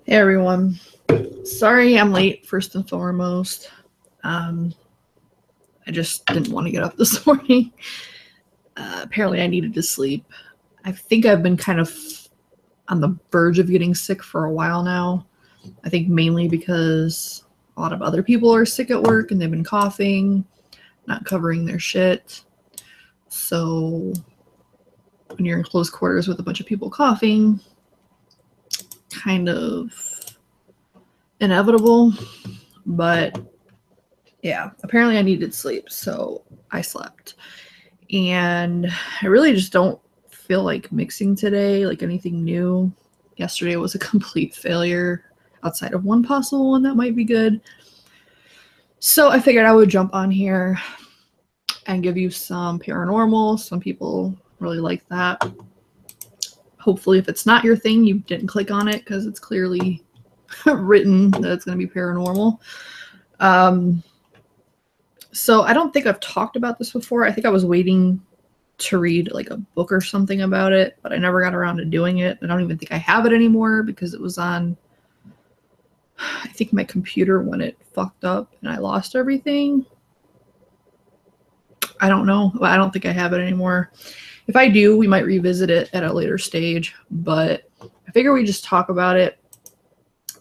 Hey everyone. Sorry I'm late, first and foremost. I just didn't want to get up this morning. Apparently I needed to sleep. I think I've been kind of on the verge of getting sick for a while now. I think mainly because a lot of other people are sick at work and they've been coughing, not covering their shit. So when you're in close quarters with a bunch of people coughing, kind of inevitable. But yeah, apparently I needed sleep, so I slept. And I really just don't feel like mixing today, like anything new. Yesterday was a complete failure outside of one possible one that might be good. So I figured I would jump on here and give you some PaRiNormal. Some people really like that. Hopefully if it's not your thing, you didn't click on it because it's clearly written that it's going to be PaRiNormal. So I don't think I've talked about this before. I think I was waiting to read like a book or something about it, but I never got around to doing it. I don't even think I have it anymore because it was on, I think, my computer when it fucked up and I lost everything. I don't know. I don't think I have it anymore. If I do, we might revisit it at a later stage, but I figure we just talk about it.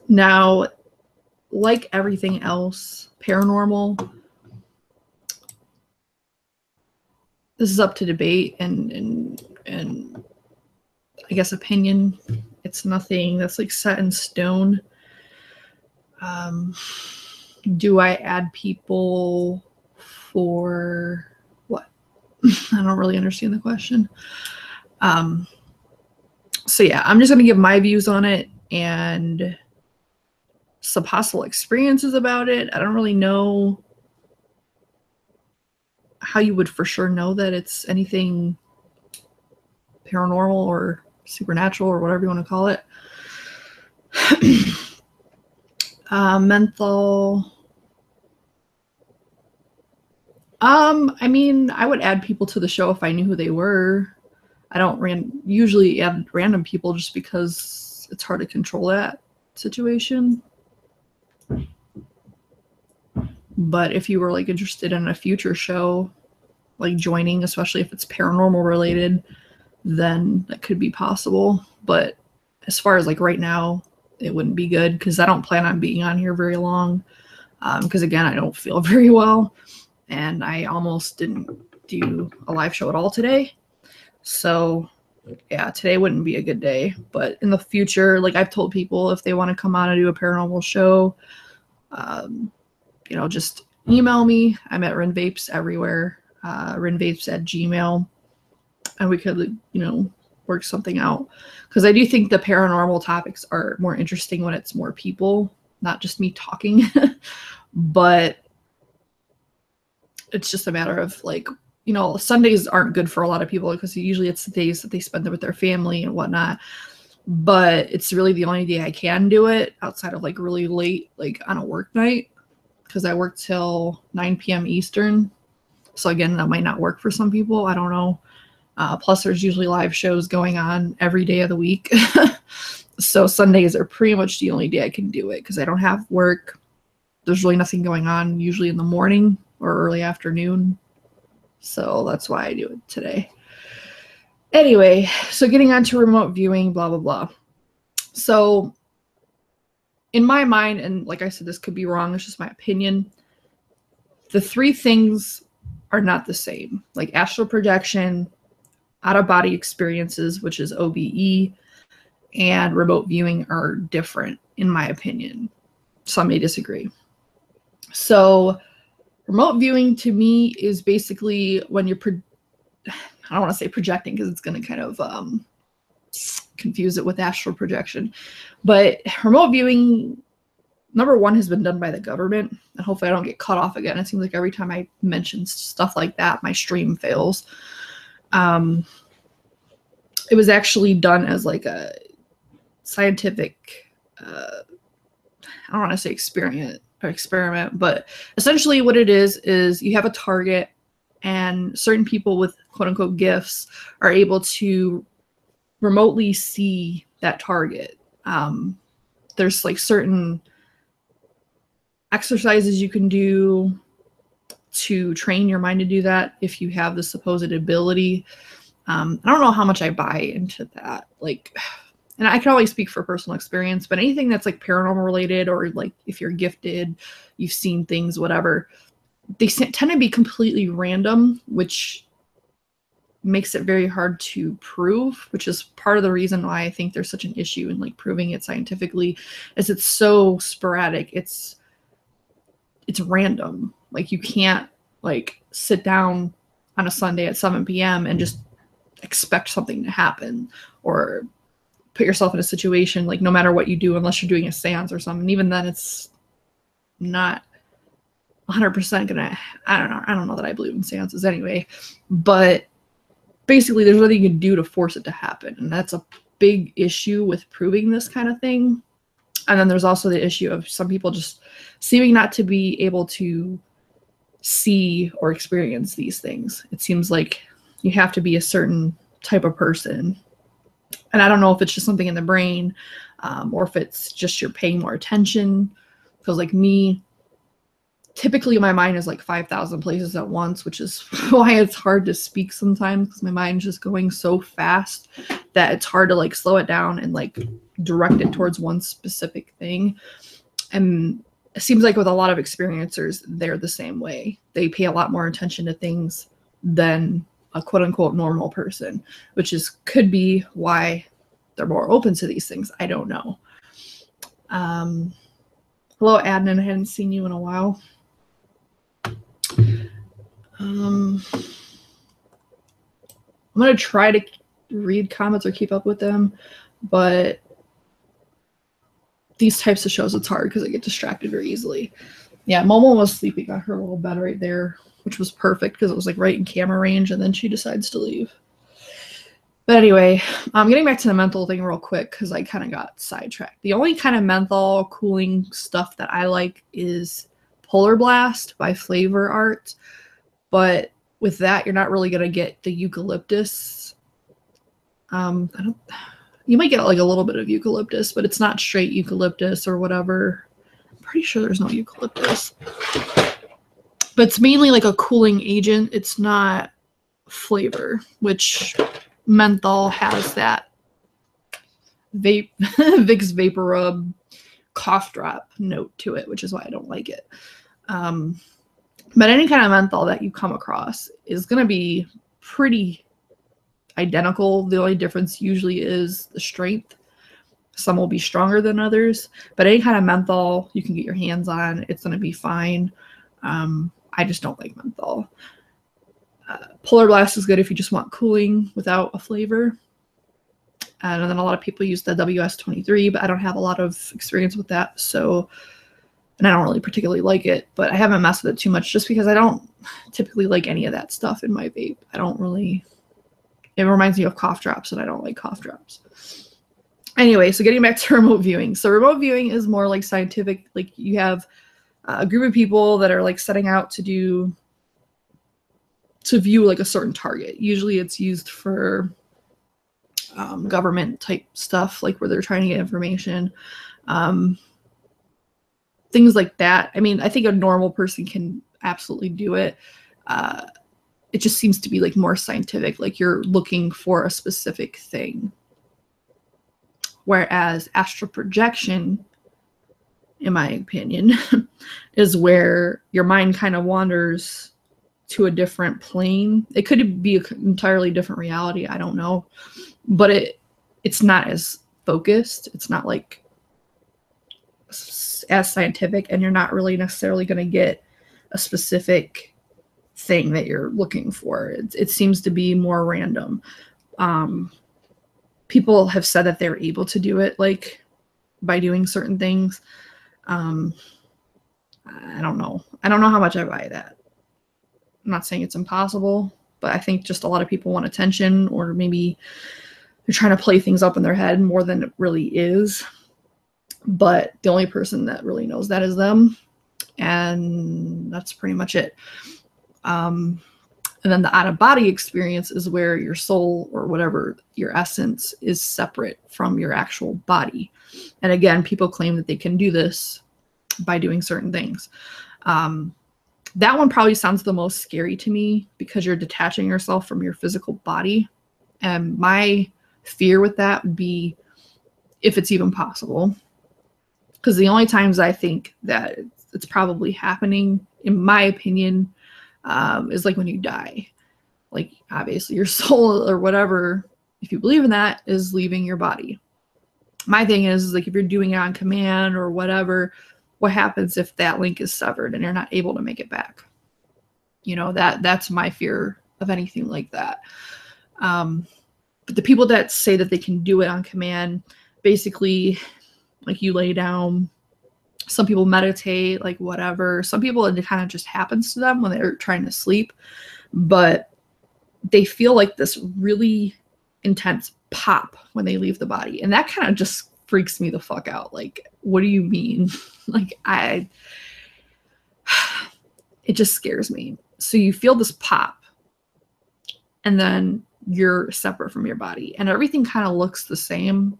Now, like everything else, PaRiNormal, this is up to debate and I guess opinion. It's nothing that's like set in stone. Do I add people for what? I don't really understand the question. So yeah, I'm just gonna give my views on it and some possible experiences about it. I don't really know how you would for sure know that it's anything paranormal or supernatural or whatever you want to call it. Menthol. I mean, I would add people to the show if I knew who they were. I don't usually add random people just because it's hard to control that situation. But if you were like interested in a future show, like joining, especially if it's paranormal related, then that could be possible. But as far as like right now, it wouldn't be good because I don't plan on being on here very long. Because again, I don't feel very well and I almost didn't do a live show at all today. So yeah, today wouldn't be a good day. But in the future, like I've told people, if they want to come on and do a paranormal show, you know, just email me. I'm at Rin Vapes everywhere. Rin Vapes at Gmail. And we could, you know, work something out. Because I do think the paranormal topics are more interesting when it's more people, not just me talking. But it's just a matter of like, you know, Sundays aren't good for a lot of people because usually it's the days that they spend with their family and whatnot. But it's really the only day I can do it outside of like really late, like on a work night, because I work till 9 p.m. Eastern. So again, that might not work for some people. I don't know. Plus, there's usually live shows going on every day of the week. So Sundays are pretty much the only day I can do it because I don't have work. There's really nothing going on usually in the morning or early afternoon. So that's why I do it today. Anyway, so getting on to remote viewing, blah, blah, blah. So in my mind, and like I said, this could be wrong, it's just my opinion, the three things are not the same. Like astral projection, out-of-body experiences, which is OBE, and remote viewing are different, in my opinion. Some may disagree. So remote viewing to me is basically when you're, I don't want to say projecting because it's going to kind of confuse it with astral projection. But remote viewing, number one, has been done by the government. And hopefully I don't get cut off again. It seems like every time I mention stuff like that, my stream fails. It was actually done as like a scientific, I don't want to say experiment, but essentially what it is you have a target and certain people with quote unquote gifts are able to remotely see that target. There's like certain exercises you can do to train your mind to do that if you have the supposed ability. I don't know how much I buy into that. Like, and I can only speak for personal experience, but anything that's like paranormal related, or like if you're gifted, you've seen things, whatever, they tend to be completely random, which makes it very hard to prove, which is part of the reason why I think there's such an issue in like proving it scientifically, is it's so sporadic. It's random. Like you can't like sit down on a Sunday at 7 p.m. and just expect something to happen, or put yourself in a situation, like no matter what you do, unless you're doing a seance or something, even then it's not 100% gonna, I don't know that I believe in seances anyway, but basically there's nothing you can do to force it to happen, and that's a big issue with proving this kind of thing. And then there's also the issue of some people just seeming not to be able to see or experience these things. It seems like you have to be a certain type of person. And I don't know if it's just something in the brain, or if it's just you're paying more attention. Because like me, typically my mind is like 5,000 places at once, which is why it's hard to speak sometimes, because my mind's just going so fast that it's hard to like slow it down and like direct it towards one specific thing. And it seems like with a lot of experiencers, they're the same way. They pay a lot more attention to things than a quote unquote normal person, which is could be why they're more open to these things. I don't know. Hello, Adnan. I hadn't seen you in a while. I'm going to try to read comments or keep up with them, but these types of shows, it's hard because I get distracted very easily. Yeah, Momo was sleeping on her little bed right there, which was perfect because it was like right in camera range, and then she decides to leave. But anyway, I'm getting back to the menthol thing real quick because I kind of got sidetracked. The only kind of menthol cooling stuff that I like is Polar Blast by Flavor Art. But with that, you're not really going to get the eucalyptus. You might get like a little bit of eucalyptus, but it's not straight eucalyptus or whatever. I'm pretty sure there's no eucalyptus. But it's mainly like a cooling agent. It's not flavor, which menthol has that Vicks Vapor Rub cough drop note to it, which is why I don't like it. But any kind of menthol that you come across is going to be pretty identical. The only difference usually is the strength. Some will be stronger than others, but any kind of menthol you can get your hands on, it's going to be fine. I just don't like menthol. Polar Blast is good if you just want cooling without a flavor. And then a lot of people use the WS-23, but I don't have a lot of experience with that, so, and I don't really particularly like it, but I haven't messed with it too much just because I don't typically like any of that stuff in my vape. I don't really, it reminds me of cough drops, and I don't like cough drops. Anyway, so getting back to remote viewing. So remote viewing is more like scientific, like you have a group of people that are like setting out to view like a certain target. Usually it's used for government type stuff, like where they're trying to get information. Things like that. I mean, I think a normal person can absolutely do it. It just seems to be like more scientific, like you're looking for a specific thing. Whereas astral projection, in my opinion, is where your mind kind of wanders to a different plane. It could be an entirely different reality, I don't know. But it's not as focused. It's not like as scientific, and you're not really necessarily going to get a specific thing that you're looking for. It seems to be more random. People have said that they're able to do it like by doing certain things. I don't know. I don't know how much I buy that. I'm not saying it's impossible, but I think just a lot of people want attention, or maybe they're trying to play things up in their head more than it really is. But the only person that really knows that is them. And that's pretty much it. And And then the out-of-body experience is where your soul or whatever, your essence, is separate from your actual body. And again, people claim that they can do this by doing certain things. That one probably sounds the most scary to me because you're detaching yourself from your physical body. And my fear with that would be if it's even possible. Because the only times I think that it's probably happening, in my opinion, is like when you die. Like, obviously your soul or whatever, if you believe in that, is leaving your body. My thing is like, if you're doing it on command or whatever, what happens if that link is severed and you're not able to make it back? You know, that's my fear of anything like that. But the people that say that they can do it on command, basically, like, you lay down. Some people meditate, like whatever. Some people, it kind of just happens to them when they're trying to sleep. But they feel like this really intense pop when they leave the body. And that kind of just freaks me the fuck out. Like, what do you mean? Like, it just scares me. So you feel this pop and then you're separate from your body and everything kind of looks the same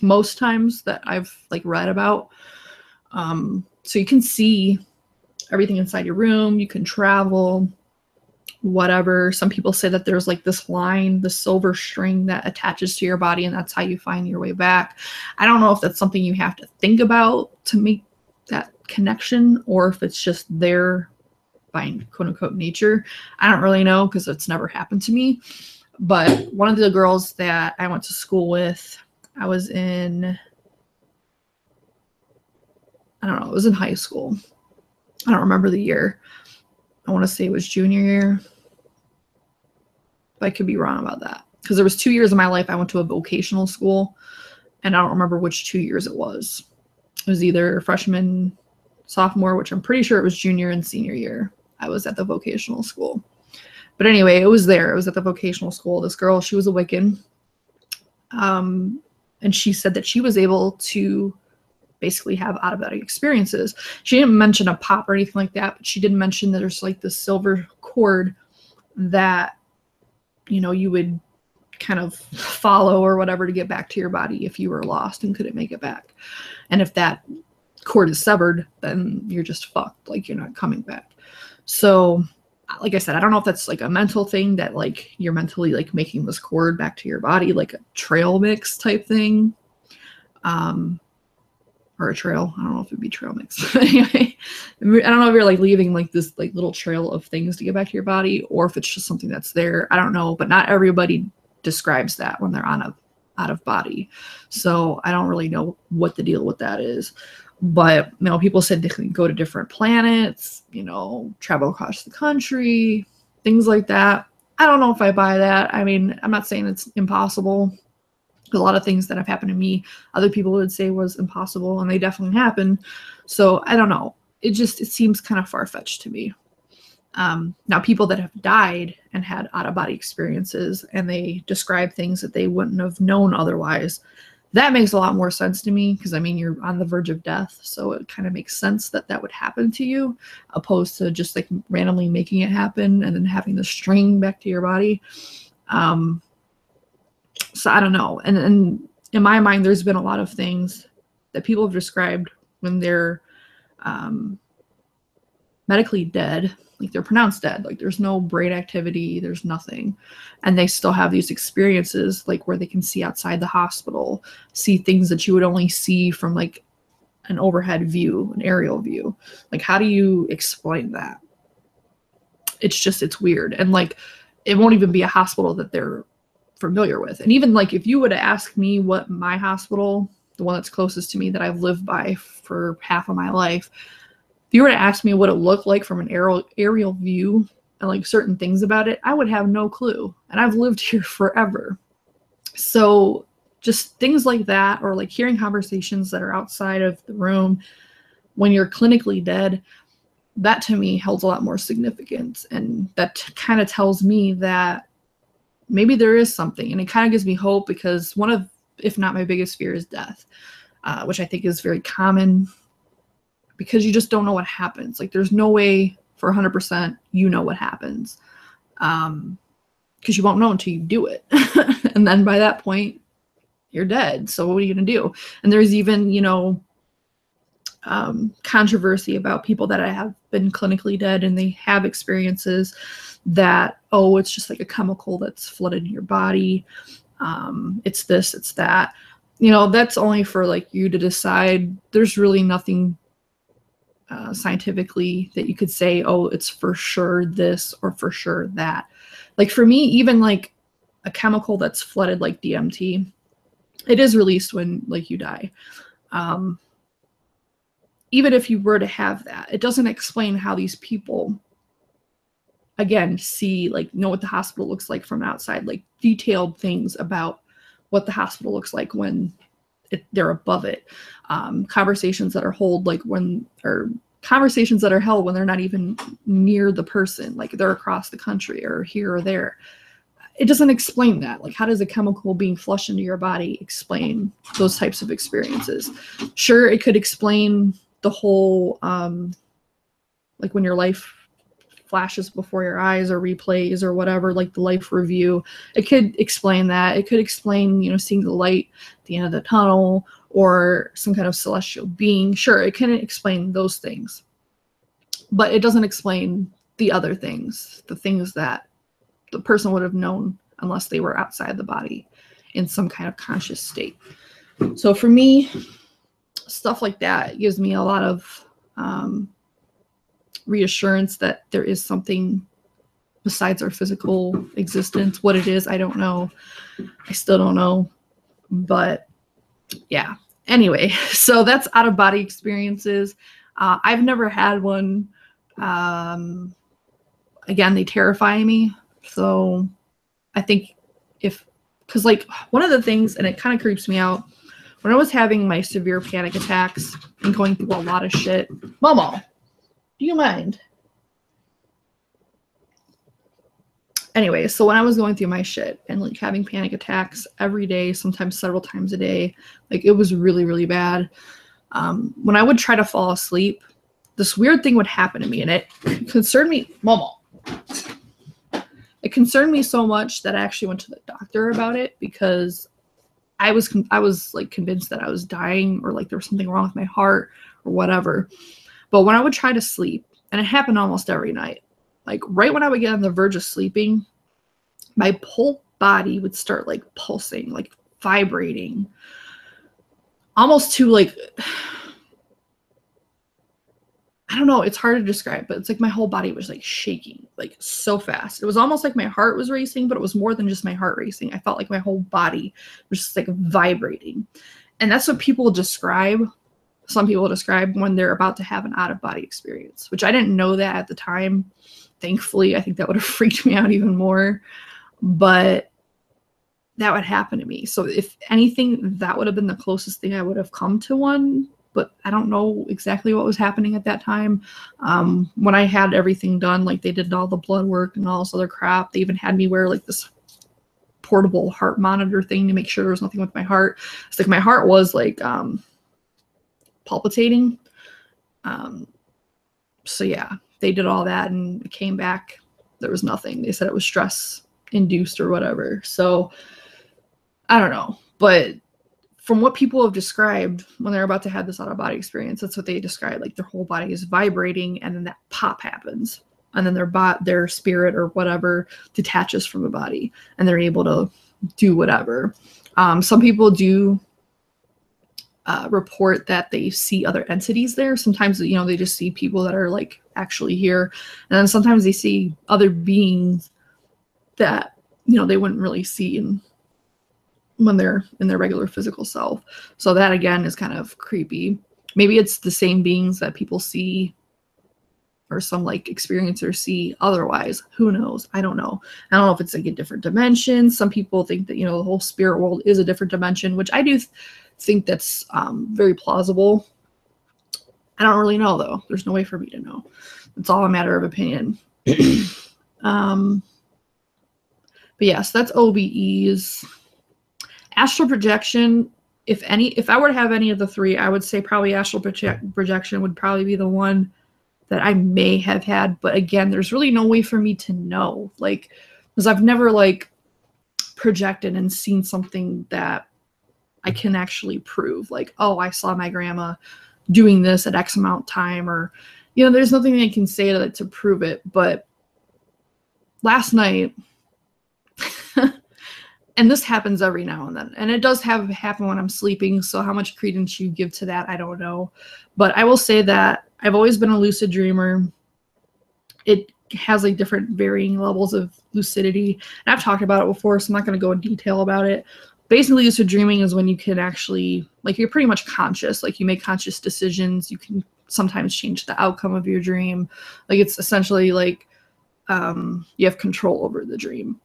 most times that I've like read about. So you can see everything inside your room, you can travel, whatever. Some people say that there's like this line, the silver string that attaches to your body, and that's how you find your way back. I don't know if that's something you have to think about to make that connection, or if it's just there by quote unquote nature. I don't really know because it's never happened to me. But one of the girls that I went to school with, I was in, I don't know, it was in high school. I don't remember the year. I want to say it was junior year. But I could be wrong about that. Because there was 2 years of my life I went to a vocational school. And I don't remember which 2 years it was. It was either freshman, sophomore, which I'm pretty sure it was junior and senior year. I was at the vocational school. But anyway, it was there. It was at the vocational school. This girl, she was a Wiccan. And she said that she was able to basically have out-of-body experiences. She didn't mention a pop or anything like that, but she did mention that there's like this silver cord that, you know, you would kind of follow or whatever to get back to your body if you were lost and couldn't make it back. And if that cord is severed, then you're just fucked. Like, you're not coming back. So, like I said, I don't know if that's like a mental thing that like you're mentally like making this cord back to your body, like a trail mix type thing. Or a trail. I don't know if it'd be trail mix. But anyway, I don't know if you're like leaving like this like little trail of things to get back to your body, or if it's just something that's there. I don't know, but not everybody describes that when they're out of body. So I don't really know what the deal with that is. But, you know, people said they can go to different planets, you know, travel across the country, things like that. I don't know if I buy that. I mean, I'm not saying it's impossible. A lot of things that have happened to me, other people would say was impossible, and they definitely happened. So I don't know. It seems kind of far-fetched to me. Now, people that have died and had out-of-body experiences, and they describe things that they wouldn't have known otherwise, that makes a lot more sense to me, because I mean, you're on the verge of death, so it kind of makes sense that that would happen to you, opposed to just like randomly making it happen and then having the string back to your body. So I don't know. And in my mind, there's been a lot of things that people have described when they're medically dead, like they're pronounced dead, like there's no brain activity, there's nothing. And they still have these experiences like where they can see outside the hospital, see things that you would only see from like an overhead view, an aerial view. Like, how do you explain that? It's weird. And like, it won't even be a hospital that they're familiar with. And even like, if you would ask me what my hospital, the one that's closest to me that I've lived by for half of my life, if you were to ask me what it looked like from an aerial view and like certain things about it, I would have no clue. And I've lived here forever. So just things like that, or like hearing conversations that are outside of the room when you're clinically dead, that to me holds a lot more significance. And that kind of tells me that maybe there is something. And it kind of gives me hope, because one of, if not my biggest fear, is death, which I think is very common, because you just don't know what happens. Like, there's no way for 100% you know what happens. because you won't know until you do it. And then by that point, you're dead. So what are you going to do? And there's even, you know, controversy about people that have been clinically dead and they have experiences that, oh, it's just like a chemical that's flooded in your body. It's this, it's that. You know, that's only for like you to decide. There's really nothing scientifically that you could say, oh, it's for sure this or for sure that. Like for me, even like a chemical that's flooded like DMT, it is released when like you die. Even if you were to have that, it doesn't explain how these people, again, see, like, know what the hospital looks like from outside, like detailed things about what the hospital looks like when they're above it. Conversations that are held like when, or conversations that are held when they're not even near the person, like they're across the country or here or there. It doesn't explain that. Like, how does a chemical being flushed into your body explain those types of experiences? Sure, it could explain the whole, like when your life flashes before your eyes or replays or whatever, like the life review. It could explain that. It could explain, you know, seeing the light at the end of the tunnel or some kind of celestial being. Sure, it can explain those things. But it doesn't explain the other things, the things that the person would have known unless they were outside the body in some kind of conscious state. So for me, stuff like that gives me a lot of reassurance that there is something besides our physical existence. What it is, I don't know. I still don't know. But yeah. Anyway, so that's out-of-body experiences. I've never had one. Again, they terrify me. So I think because like one of the things, and it kind of creeps me out, when I was having my severe panic attacks and going through a lot of shit, Momo, do you mind? Anyway, so when I was going through my shit and like having panic attacks every day, sometimes several times a day, like it was really, really bad. When I would try to fall asleep, this weird thing would happen to me, and it concerned me, Momo. It concerned me so much that I actually went to the doctor about it because I was like convinced that I was dying or like there was something wrong with my heart or whatever. But when I would try to sleep, and it happened almost every night, like right when I would get on the verge of sleeping, my whole body would start like pulsing, like vibrating, almost to like, I don't know, it's hard to describe, but it's like my whole body was like shaking, like so fast. It was almost like my heart was racing, but it was more than just my heart racing. I felt like my whole body was just like vibrating. And that's what people describe. Some people describe when they're about to have an out-of-body experience, which I didn't know that at the time. Thankfully, I think that would have freaked me out even more. But that would happen to me. So if anything, that would have been the closest thing I would have come to one. But I don't know exactly what was happening at that time. When I had everything done, like they did all the blood work and all this other crap, they even had me wear like this portable heart monitor thing to make sure there was nothing with my heart. It's like my heart was like palpitating. So yeah, they did all that and it came back. There was nothing. They said it was stress induced or whatever. So I don't know, but from what people have described when they're about to have this out-of-body experience, that's what they describe. Like their whole body is vibrating, and then that pop happens, and then their spirit or whatever detaches from the body, and they're able to do whatever. Some people do report that they see other entities there. Sometimes, you know, they just see people that are like actually here, and then sometimes they see other beings that, you know, they wouldn't really see when they're in their regular physical self. So that again is kind of creepy. Maybe it's the same beings that people see or some like experiencers see otherwise. Who knows? I don't know. I don't know if it's like a different dimension. Some people think that, you know, the whole spirit world is a different dimension, which I do think that's very plausible. I don't really know though. There's no way for me to know. It's all a matter of opinion. But yes, that's OBEs. Astral projection, if I were to have any of the three, I would say probably astral projection would probably be the one that I may have had. But again, there's really no way for me to know, like, because I've never like projected and seen something that I can actually prove, like, oh, I saw my grandma doing this at X amount time, or, you know, there's nothing I can say to prove it. But last night, and this happens every now and then, and it does happen when I'm sleeping, so how much credence you give to that, I don't know. But I will say that I've always been a lucid dreamer. It has like different varying levels of lucidity, and I've talked about it before, so I'm not going to go in detail about it. Basically, lucid dreaming is when you can actually, like, you're pretty much conscious, like you make conscious decisions. You can sometimes change the outcome of your dream. Like, it's essentially like you have control over the dream.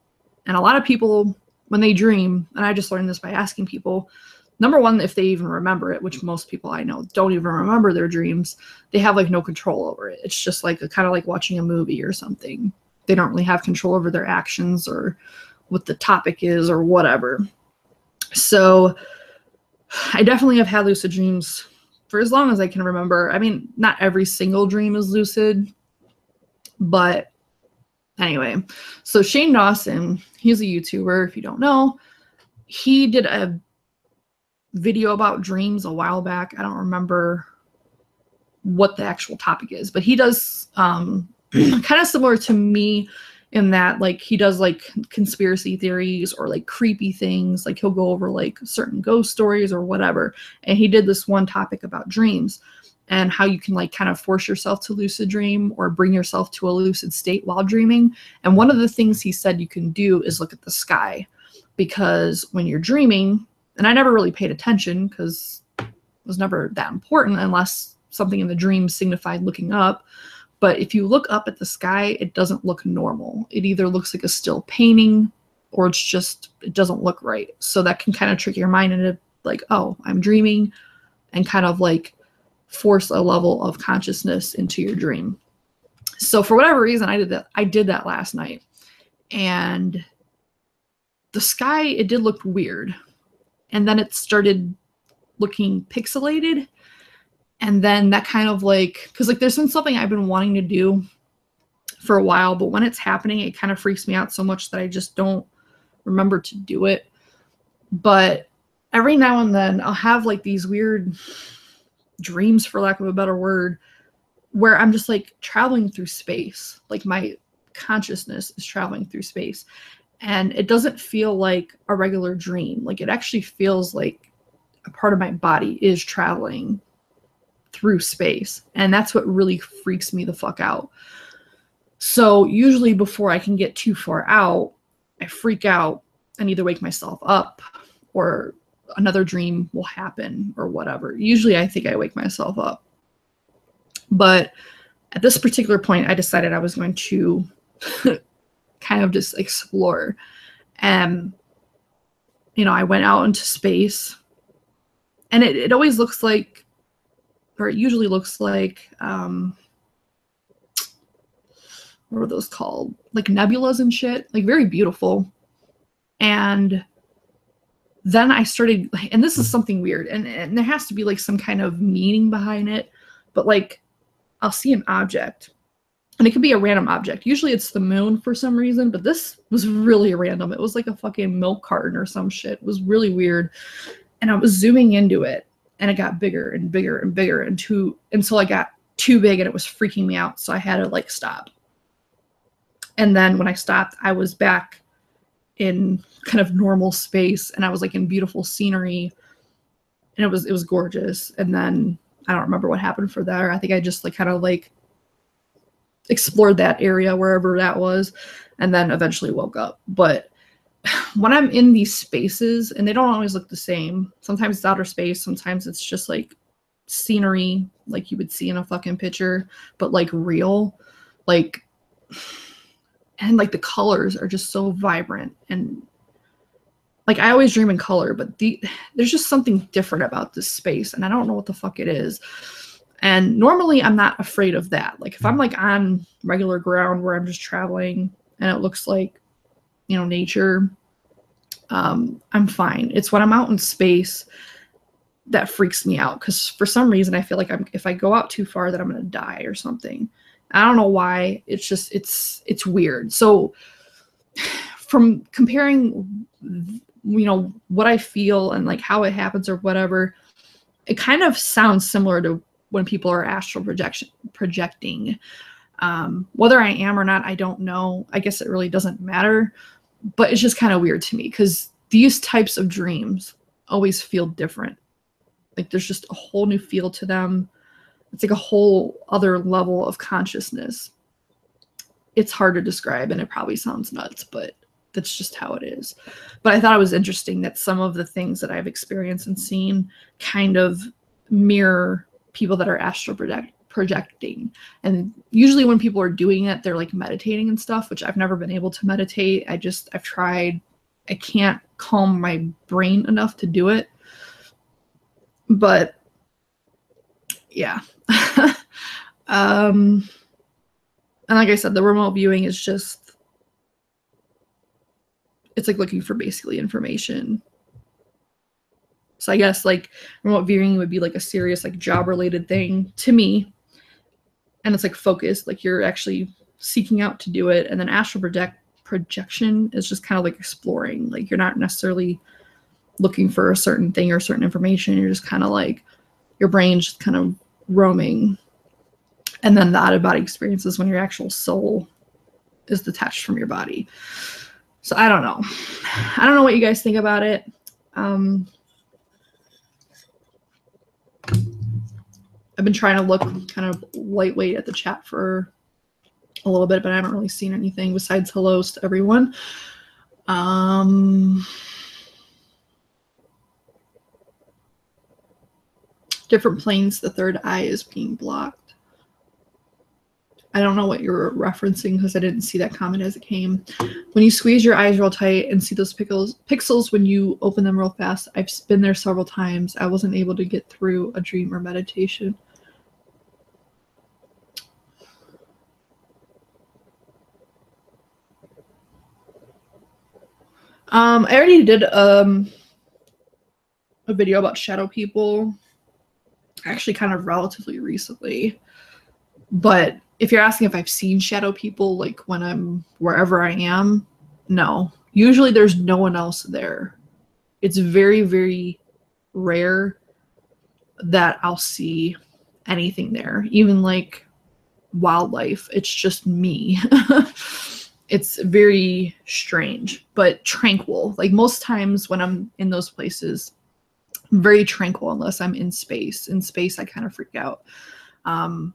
And a lot of people, when they dream, and I just learned this by asking people, number one, if they even remember it, which most people I know don't even remember their dreams, they have like no control over it. It's just like kind of like watching a movie or something. They don't really have control over their actions or what the topic is or whatever. So I definitely have had lucid dreams for as long as I can remember. I mean, not every single dream is lucid, but anyway. So Shane Dawson, he's a YouTuber, if you don't know. He did a video about dreams a while back. I don't remember what the actual topic is, but he does kind of similar to me in that, like, he does like conspiracy theories or like creepy things. Like, he'll go over like certain ghost stories or whatever. And he did this one topic about dreams and how you can like kind of force yourself to lucid dream or bring yourself to a lucid state while dreaming. And one of the things he said you can do is look at the sky, because when you're dreaming, and I never really paid attention because it was never that important unless something in the dream signified looking up. But if you look up at the sky, it doesn't look normal. It either looks like a still painting or it's just, it doesn't look right. So that can kind of trick your mind into like, oh, I'm dreaming, and kind of like force a level of consciousness into your dream. So for whatever reason, I did that last night. And the sky, it did look weird. And then it started looking pixelated. And then that kind of like, because like there's been something I've been wanting to do for a while, but when it's happening, it kind of freaks me out so much that I just don't remember to do it. But every now and then I'll have like these weird dreams, for lack of a better word, where I'm just like traveling through space. Like my consciousness is traveling through space. And it doesn't feel like a regular dream. Like it actually feels like a part of my body is traveling through space. And that's what really freaks me the fuck out. So usually before I can get too far out, I freak out and either wake myself up or another dream will happen or whatever. Usually I think I wake myself up. But at this particular point, I decided I was going to kind of just explore. And, you know, I went out into space, and it always looks like, or it usually looks like, what are those called? Like nebulas and shit, like very beautiful. And then I started, and this is something weird, and there has to be like some kind of meaning behind it, but like I'll see an object, and it could be a random object. Usually it's the moon for some reason, but this was really random. It was like a fucking milk carton or some shit. It was really weird. And I was zooming into it, and it got bigger and bigger and bigger until I got too big, and it was freaking me out. So I had to like stop. And then when I stopped, I was back in kind of normal space, and I was like in beautiful scenery, and it was gorgeous. And then I don't remember what happened for there. I think I just like kind of like explored that area wherever that was, and then eventually woke up. But when I'm in these spaces, and they don't always look the same, sometimes it's outer space, sometimes it's just like scenery like you would see in a fucking picture, but like real, like, and like the colors are just so vibrant. And like I always dream in color, but there's just something different about this space, and I don't know what the fuck it is. And normally I'm not afraid of that. Like if I'm like on regular ground where I'm just traveling and it looks like, you know, nature, I'm fine. It's when I'm out in space that freaks me out, because for some reason I feel like if I go out too far that I'm gonna die or something. I don't know why. It's just it's weird. So from comparing, you know, what I feel and like how it happens or whatever, it kind of sounds similar to when people are astral projecting. Whether I am or not, I don't know. I guess it really doesn't matter, but it's just kind of weird to me because these types of dreams always feel different. Like there's just a whole new feel to them. It's like a whole other level of consciousness. It's hard to describe, and it probably sounds nuts, but that's just how it is. But I thought it was interesting that some of the things that I've experienced and seen kind of mirror people that are astral projecting. And usually when people are doing it, they're like meditating and stuff, which I've never been able to meditate. I've tried. I can't calm my brain enough to do it. But yeah. And like I said, the remote viewing is just, it's like looking for basically information. So I guess like remote viewing would be like a serious like job related thing to me. And it's like focused, like you're actually seeking out to do it. And then astral projection is just kind of like exploring. Like you're not necessarily looking for a certain thing or certain information. You're just kind of like, your brain's just kind of roaming. And then the out-of-body experience is when your actual soul is detached from your body. So I don't know. I don't know what you guys think about it. I've been trying to look kind of lightweight at the chat for a little bit, but I haven't really seen anything besides hellos to everyone. Different planes, the third eye is being blocked. I don't know what you're referencing because I didn't see that comment as it came. When you squeeze your eyes real tight and see those pixels when you open them real fast, I've been there several times. I wasn't able to get through a dream or meditation. I already did a video about shadow people, actually kind of relatively recently. But if you're asking if I've seen shadow people, like when I'm wherever I am, no. Usually there's no one else there. It's very, very rare that I'll see anything there, even like wildlife. It's just me. It's very strange, but tranquil. Like most times when I'm in those places, I'm very tranquil unless I'm in space. In space, I kind of freak out. And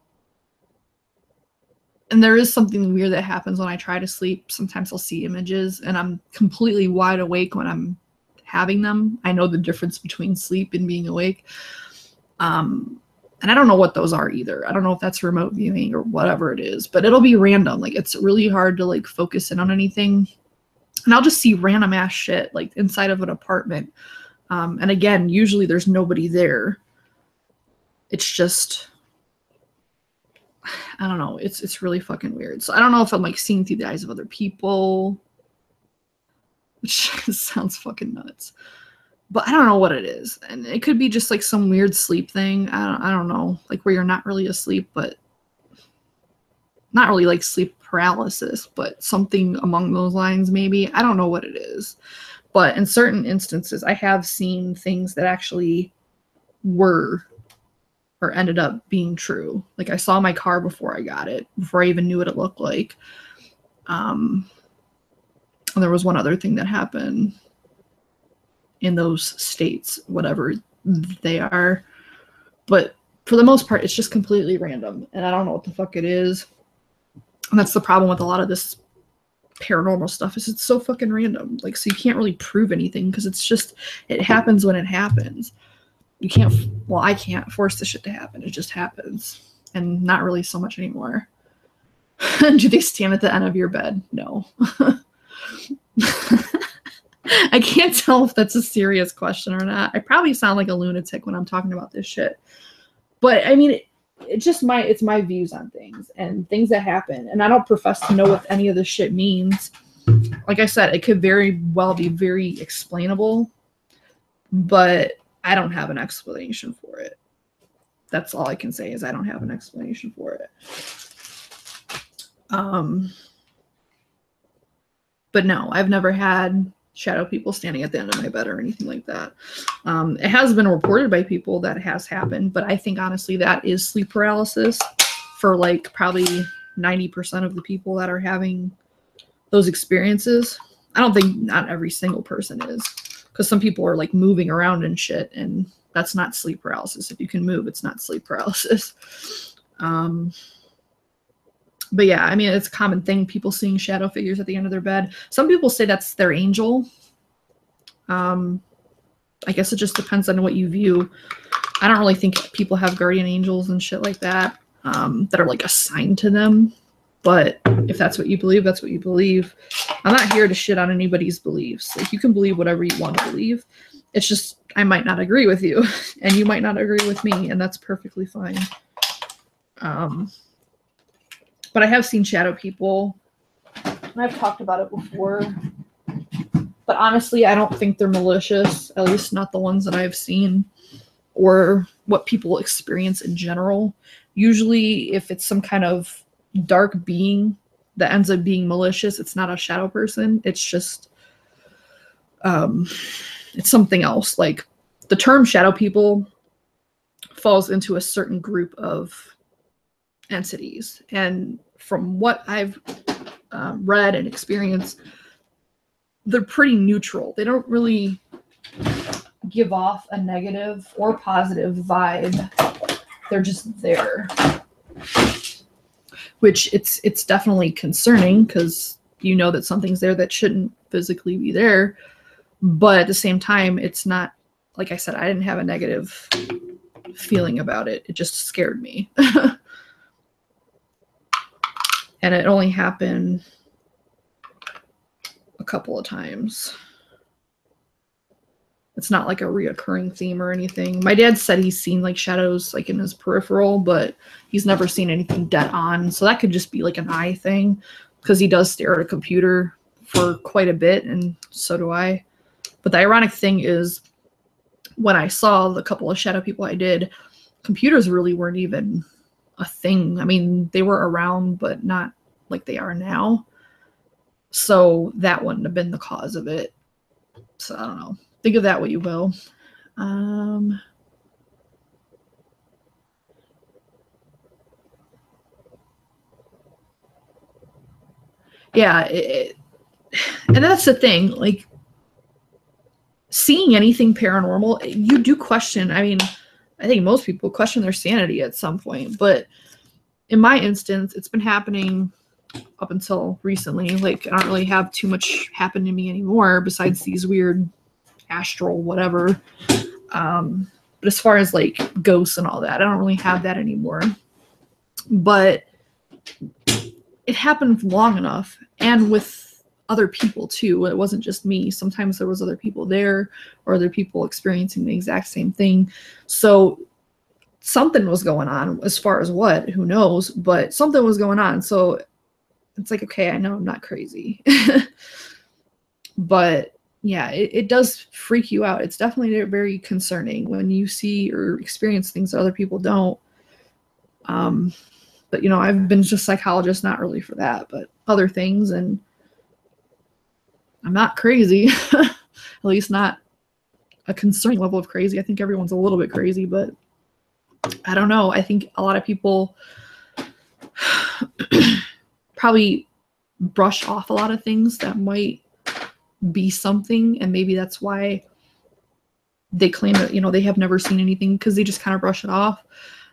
there is something weird that happens when I try to sleep. Sometimes I'll see images and I'm completely wide awake when I'm having them. I know the difference between sleep and being awake. And I don't know what those are either. I don't know if that's remote viewing or whatever it is, but it'll be random. Like it's really hard to like focus in on anything. And I'll just see random ass shit like inside of an apartment. And again, usually there's nobody there. It's just, I don't know. It's really fucking weird. So I don't know if I'm like seeing through the eyes of other people, which sounds fucking nuts. But I don't know what it is. And it could be just like some weird sleep thing. I don't know. Like where you're not really asleep, but not really like sleep paralysis, but something among those lines maybe. I don't know what it is. But in certain instances, I have seen things that actually were or ended up being true. Like I saw my car before I got it, before I even knew what it looked like. And there was one other thing that happened in those states, whatever they are. But for the most part, it's just completely random. And I don't know what the fuck it is. And that's the problem with a lot of this paranormal stuff, is it's so fucking random. Like, so you can't really prove anything because it's just, it happens when it happens. You can't, well, I can't force the shit to happen. It just happens. And not really so much anymore. Do they stand at the end of your bed? No. I can't tell if that's a serious question or not. I probably sound like a lunatic when I'm talking about this shit. But I mean, it's my views on things and things that happen. And I don't profess to know what any of this shit means. Like I said, it could very well be very explainable. But I don't have an explanation for it. That's all I can say is I don't have an explanation for it. But no, I've never had shadow people standing at the end of my bed or anything like that. It has been reported by people that it has happened, but I think honestly that is sleep paralysis for like probably 90% of the people that are having those experiences. I don't think not every single person is, because some people are like moving around and shit, and that's not sleep paralysis. If you can move, it's not sleep paralysis. But yeah, I mean, it's a common thing, people seeing shadow figures at the end of their bed. Some people say that's their angel. I guess it just depends on what you view. I don't really think people have guardian angels and shit like that, that are like assigned to them. But if that's what you believe, that's what you believe. I'm not here to shit on anybody's beliefs. Like, you can believe whatever you want to believe. It's just, I might not agree with you, and you might not agree with me, and that's perfectly fine. But I have seen shadow people, and I've talked about it before. But honestly, I don't think they're malicious, at least not the ones that I've seen, or what people experience in general. Usually, if it's some kind of dark being that ends up being malicious, it's not a shadow person. It's just, it's something else. Like, the term shadow people falls into a certain group of entities. And from what I've read and experienced, they're pretty neutral. They don't really give off a negative or positive vibe. They're just there. Which it's definitely concerning, because you know that something's there that shouldn't physically be there. But at the same time, it's not, like I said, I didn't have a negative feeling about it. It just scared me. And it only happened a couple of times. It's not like a reoccurring theme or anything. My dad said he's seen like shadows like in his peripheral, but he's never seen anything dead on. So that could just be like an eye thing, because he does stare at a computer for quite a bit, and so do I. But the ironic thing is, when I saw the couple of shadow people I did, computers really weren't even a thing. I mean, they were around, but not like they are now. So that wouldn't have been the cause of it. So I don't know. Think of that what you will. Yeah, and that's the thing. Like, seeing anything paranormal, you do question. I mean, I think most people question their sanity at some point. But in my instance, it's been happening up until recently. Like, I don't really have too much happen to me anymore besides these weird astral whatever. But as far as like ghosts and all that, I don't really have that anymore. But it happened long enough, and with other people too. It wasn't just me. Sometimes there was other people there, or other people experiencing the exact same thing. So something was going on. As far as what, who knows, but something was going on. So it's like, okay, I know I'm not crazy. But yeah, it does freak you out. It's definitely very concerning when you see or experience things that other people don't. But you know, I've been just a psychologist, not really for that, but other things, and I'm not crazy. At least not a concerning level of crazy. I think everyone's a little bit crazy, but I don't know. I think a lot of people probably brush off a lot of things that might be something, and maybe that's why they claim that, you know, they have never seen anything, because they just kind of brush it off.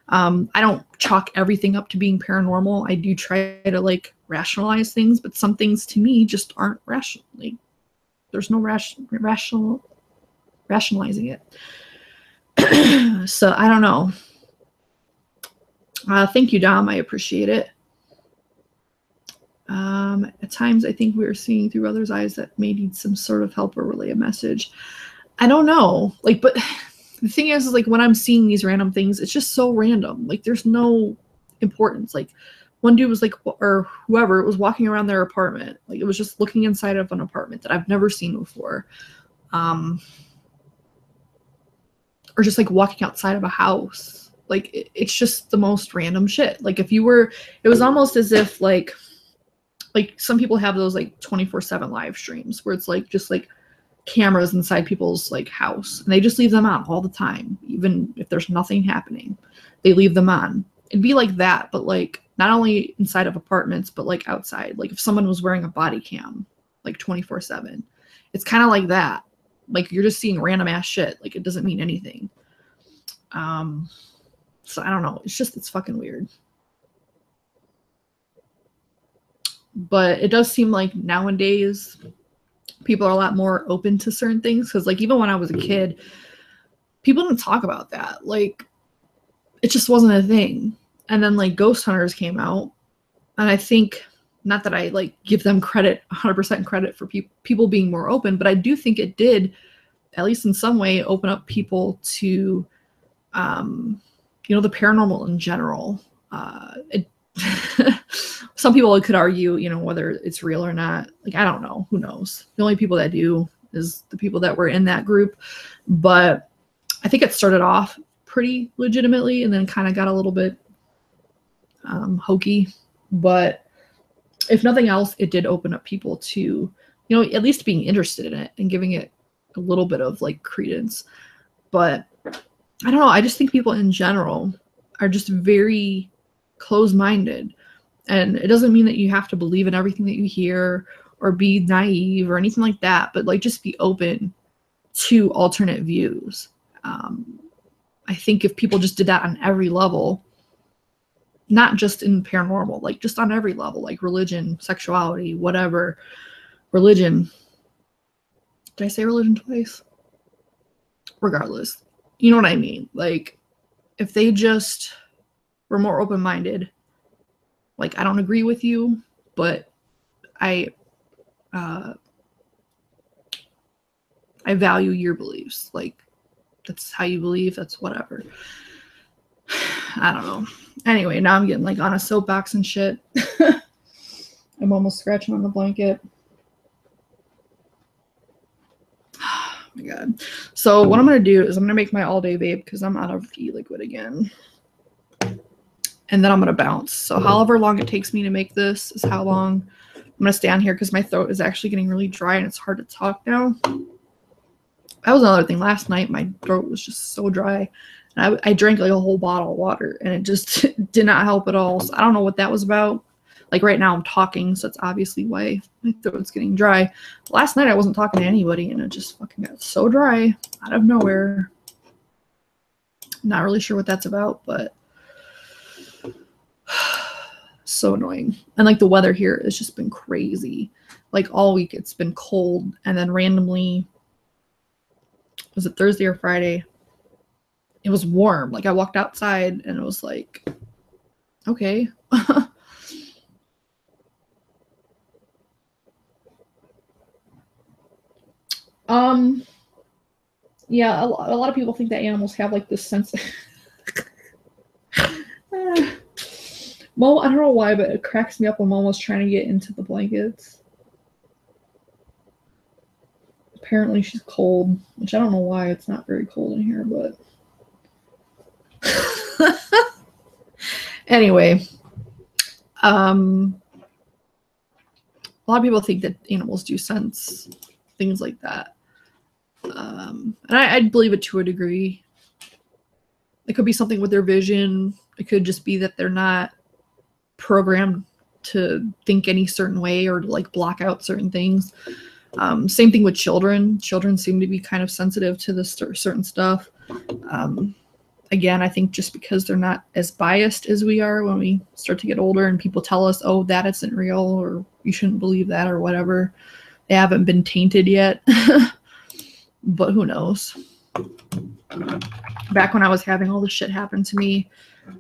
I don't chalk everything up to being paranormal. I do try to like rationalize things, but some things to me just aren't rational. Like, there's no rationalizing it. So I don't know. Thank you, Dom. I appreciate it. At times, I think we are seeing through others' eyes that may need some sort of help or relay a message. I don't know. Like, but the thing is like, when I'm seeing these random things, it's just so random. Like, there's no importance. Like, one dude was like, or whoever, was walking around their apartment. Like, it was just looking inside of an apartment that I've never seen before. or just like walking outside of a house. Like it's just the most random shit. Like if you were, it was almost as if like some people have those like 24/7 live streams where it's like just like cameras inside people's like house, and they just leave them on all the time, even if there's nothing happening. They leave them on. It'd be like that, but like not only inside of apartments, but like outside. Like if someone was wearing a body cam like 24/7, it's kind of like that. Like you're just seeing random ass shit. Like it doesn't mean anything. So I don't know. It's fucking weird. But it does seem like nowadays people are a lot more open to certain things, because like even when I was a kid, people didn't talk about that. Like it just wasn't a thing. And then like ghost hunters came out, and I think, not that I like give them credit, 100% credit for people being more open, but I do think it did, at least in some way, open up people to you know, the paranormal in general. Some people could argue, you know, whether it's real or not. Like, I don't know. Who knows? The only people that do is the people that were in that group. But I think it started off pretty legitimately and then kind of got a little bit hokey. But if nothing else, it did open up people to, you know, at least being interested in it and giving it a little bit of like credence. But I don't know. I just think people in general are just very closed-minded. And it doesn't mean that you have to believe in everything that you hear or be naive or anything like that, but like just be open to alternate views. I think if people just did that on every level, not just in paranormal, like just on every level, like religion, sexuality, whatever, religion. Did I say religion twice? Regardless. You know what I mean? Like if they just were more open-minded, like I don't agree with you, but I value your beliefs. Like that's how you believe, that's whatever. I don't know. Anyway, now I'm getting like on a soapbox and shit. I'm almost scratching on the blanket. Oh my god. So what I'm gonna do is I'm gonna make my all-day vape because I'm out of e-liquid again. And then I'm gonna bounce. So however long it takes me to make this is how long I'm gonna stay on here, because my throat is actually getting really dry and it's hard to talk now. That was another thing. Last night my throat was just so dry. And I drank like a whole bottle of water and it just did not help at all. So I don't know what that was about. Like right now I'm talking, so that's obviously why my throat's getting dry. Last night I wasn't talking to anybody and it just fucking got so dry out of nowhere. Not really sure what that's about, but so annoying. And like the weather here has just been crazy. Like all week it's been cold, and then randomly, was it Thursday or Friday, it was warm. Like I walked outside and it was like, okay. Yeah, a lot of people think that animals have like this sense. Mo, I don't know why, but it cracks me up when Momo's trying to get into the blankets. Apparently she's cold, which I don't know why. It's not very cold in here, but anyway, a lot of people think that animals do sense things like that. And I believe it to a degree. It could be something with their vision. It could just be that they're not programmed to think any certain way or to like block out certain things. Same thing with children. Children seem to be kind of sensitive to this certain stuff. Again, I think just because they're not as biased as we are when we start to get older and people tell us, oh, that isn't real, or you shouldn't believe that, or whatever. They haven't been tainted yet. But who knows? Back when I was having all this shit happen to me,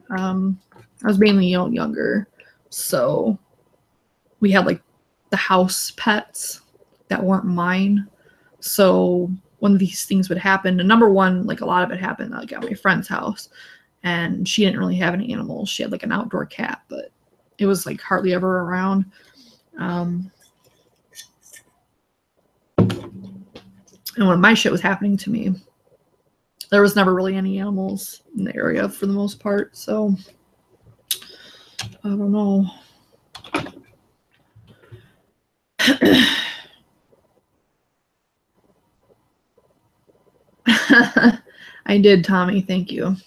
I was mainly younger. So we had like the house pets that weren't mine. So when these things would happen, and number one, like a lot of it happened like at my friend's house, and she didn't really have any animals. She had like an outdoor cat, but it was like hardly ever around. And when my shit was happening to me, there was never really any animals in the area for the most part, so I don't know. I did, Tommy. Thank you.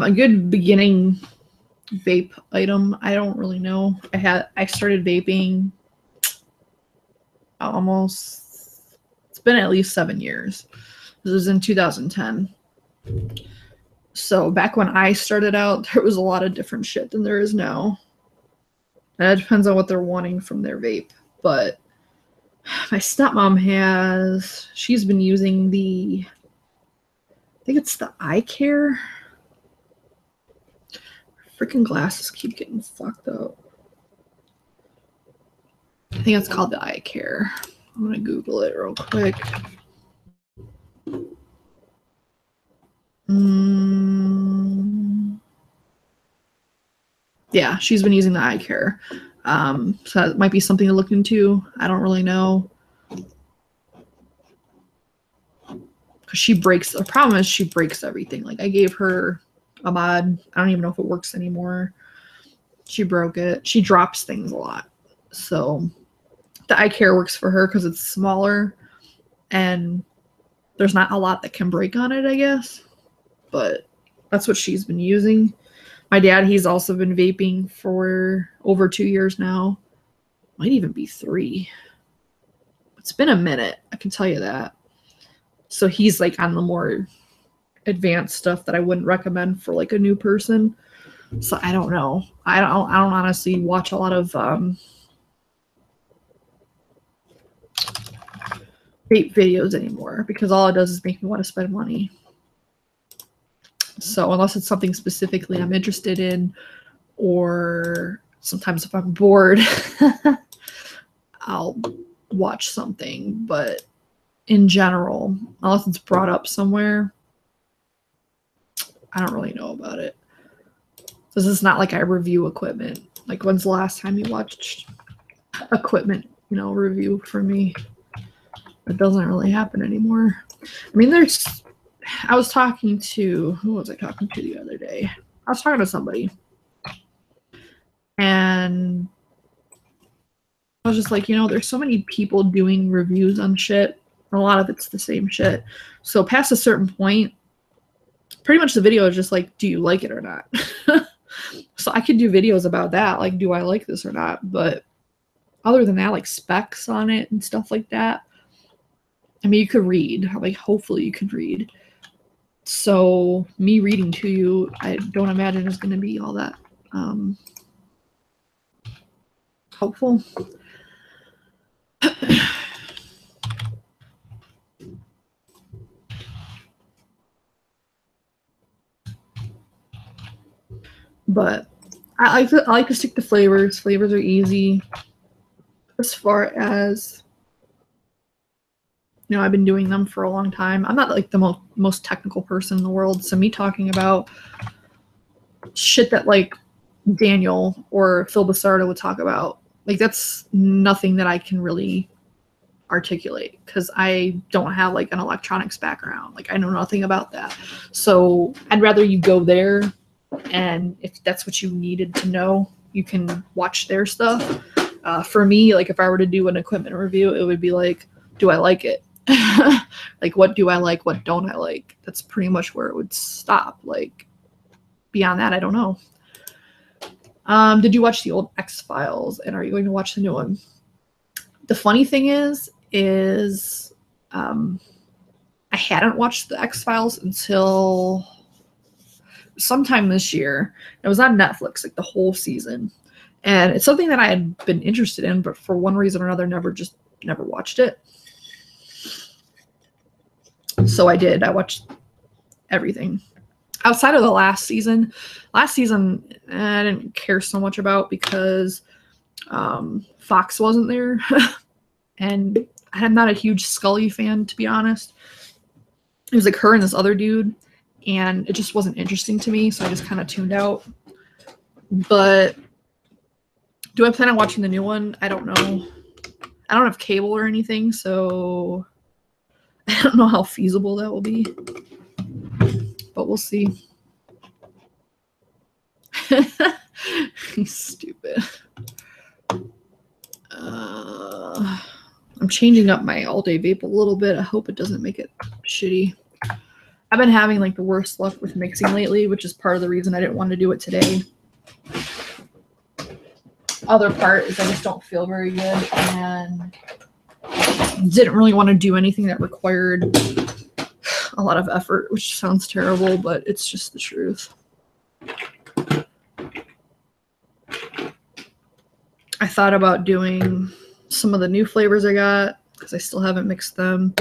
A good beginning vape item, I don't really know. I started vaping almost, it's been at least 7 years. This was in 2010. So back when I started out, there was a lot of different shit than there is now. And it depends on what they're wanting from their vape. But my stepmom she's been using I think it's the eye care. Freaking glasses keep getting fucked up. I think it's called the eye care. I'm gonna Google it real quick. Yeah, she's been using the eye care. So that might be something to look into. I don't really know. Because the problem is she breaks everything. Like I gave her a mod. I don't even know if it works anymore. She broke it. She drops things a lot. So the eye care works for her because it's smaller and there's not a lot that can break on it, I guess. But that's what she's been using. My dad, he's also been vaping for over 2 years now. Might even be 3. It's been a minute, I can tell you that. So he's like on the more advanced stuff that I wouldn't recommend for like a new person. So I don't know. I don't honestly watch a lot of vape videos anymore because all it does is make me want to spend money. So unless it's something specifically I'm interested in, or sometimes if I'm bored, I'll watch something. But in general, unless it's brought up somewhere, I don't really know about it. This is not like I review equipment. Like when's the last time you watched equipment, review for me? It doesn't really happen anymore. I mean, I was talking to, who was I talking to the other day? I was talking to somebody. And I was just like, there's so many people doing reviews on shit. A lot of it's the same shit. So past a certain point, pretty much the video is just like, do you like it or not? So I could do videos about that. Like, do I like this or not? But other than that, like specs on it and stuff like that, I mean, you could read. Like, hopefully you could read. So me reading to you, I don't imagine is going to be all that helpful. But I like to stick to flavors. Flavors are easy. As far as, I've been doing them for a long time. I'm not like the most technical person in the world. So me talking about shit that like Daniel or Phil Basardo would talk about, like that's nothing that I can really articulate because I don't have like an electronics background. Like I know nothing about that. So I'd rather you go there, and if that's what you needed to know, you can watch their stuff. For me, like if I were to do an equipment review, it would be like, do I like it? Like what do I like? What don't I like? That's pretty much where it would stop. Like beyond that, I don't know. Did you watch the old X-Files, and are you going to watch the new one? The funny thing is I hadn't watched the X-Files until sometime this year. It was on Netflix, like the whole season. And it's something that I had been interested in, but for one reason or another, never watched it. So I did. I watched everything. Outside of the last season I didn't care so much about because Fox wasn't there. And I'm not a huge Scully fan, to be honest. It was like her and this other dude. and it just wasn't interesting to me, so I just kind of tuned out. But do I plan on watching the new one? I don't know. I don't have cable or anything, so I don't know how feasible that will be, but we'll see. He's stupid. I'm changing up my all-day vape a little bit. I hope it doesn't make it shitty. I've been having like the worst luck with mixing lately, which is part of the reason I didn't want to do it today. Other part is I just don't feel very good and didn't really want to do anything that required a lot of effort, which sounds terrible, but it's just the truth. I thought about doing some of the new flavors I got because I still haven't mixed them.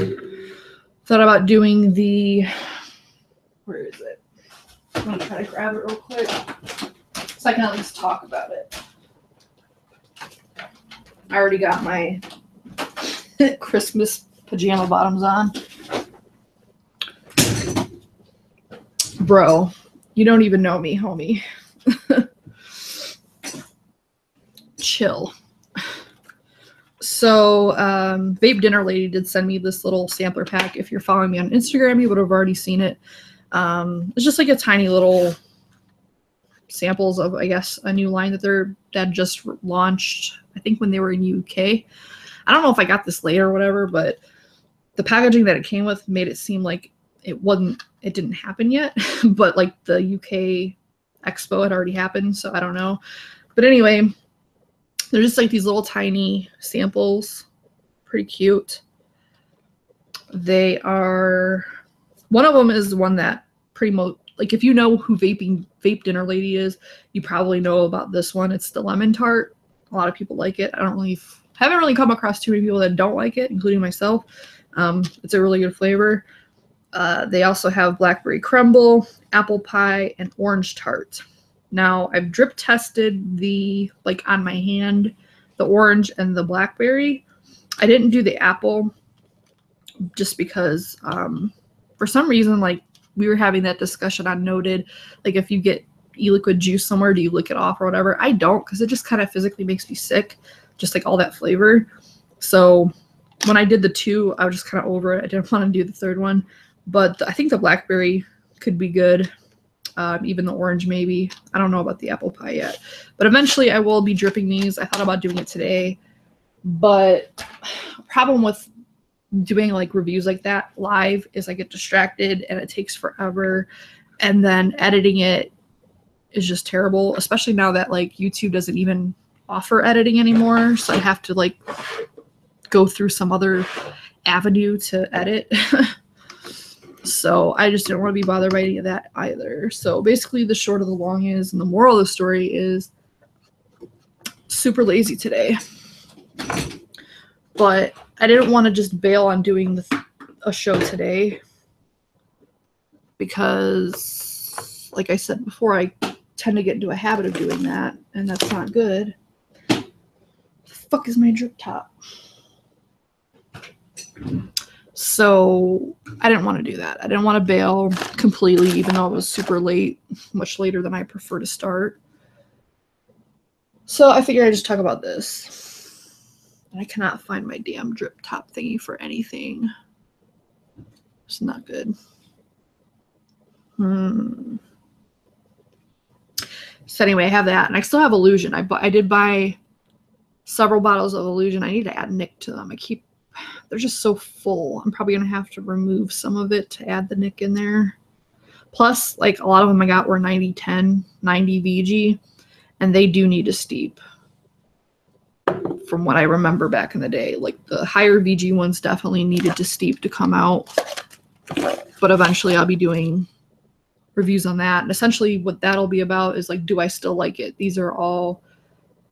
Thought about doing the, where is it? I'm gonna try to grab it real quick so I can at least talk about it. I already got my Christmas pajama bottoms on. Bro, you don't even know me, homie. Chill. So Vape Dinner Lady did send me this little sampler pack. If you're following me on Instagram, you would have already seen it. It's just like a tiny little samples of, I guess, a new line that just launched, I think when they were in UK. I don't know if I got this later or whatever, but the packaging that it came with made it seem like it didn't happen yet, but like the UK expo had already happened, so I don't know. But anyway, they're just like these little tiny samples, pretty cute. They are, one of them is the one that pretty much, like if you know who Vape Dinner Lady is, you probably know about this one. It's the lemon tart. A lot of people like it. Haven't really come across too many people that don't like it, including myself. It's a really good flavor. They also have blackberry crumble, apple pie, and orange tart. Now I've drip tested the, like on my hand, the orange and the blackberry. I didn't do the apple just because for some reason, like we were having that discussion on Noted, like if you get e-liquid juice somewhere, do you lick it off or whatever? I don't, because it just kind of physically makes me sick, just like all that flavor. So when I did the two, I was just kind of over it. I didn't want to do the third one, but I think the blackberry could be good. Even the orange maybe. I don't know about the apple pie yet, but eventually I will be dripping these. I thought about doing it today, but problem with doing like reviews like that live is I get distracted and it takes forever, and then editing it is just terrible, especially now that like YouTube doesn't even offer editing anymore, so I have to like go through some other avenue to edit. So I just didn't want to be bothered by any of that either. So basically the short of the long is, and the moral of the story is, super lazy today. But I didn't want to just bail on doing a show today because, like I said before, I tend to get into a habit of doing that, and that's not good. The fuck is my drip top? So I didn't want to do that. I didn't want to bail completely, even though it was super late, much later than I prefer to start. So I figured I'd just talk about this. I cannot find my damn drip top thingy for anything. It's not good. So anyway, I have that, and I still have Illusion. I did buy several bottles of Illusion. I need to add Nick to them. They're just so full. I'm probably going to have to remove some of it to add the Nick in there. Plus, like a lot of them I got were 90-10, 90 VG, and they do need to steep. From what I remember back in the day, like the higher VG ones definitely needed to steep to come out. But eventually I'll be doing reviews on that. And essentially what that'll be about is like, do I still like it? These are all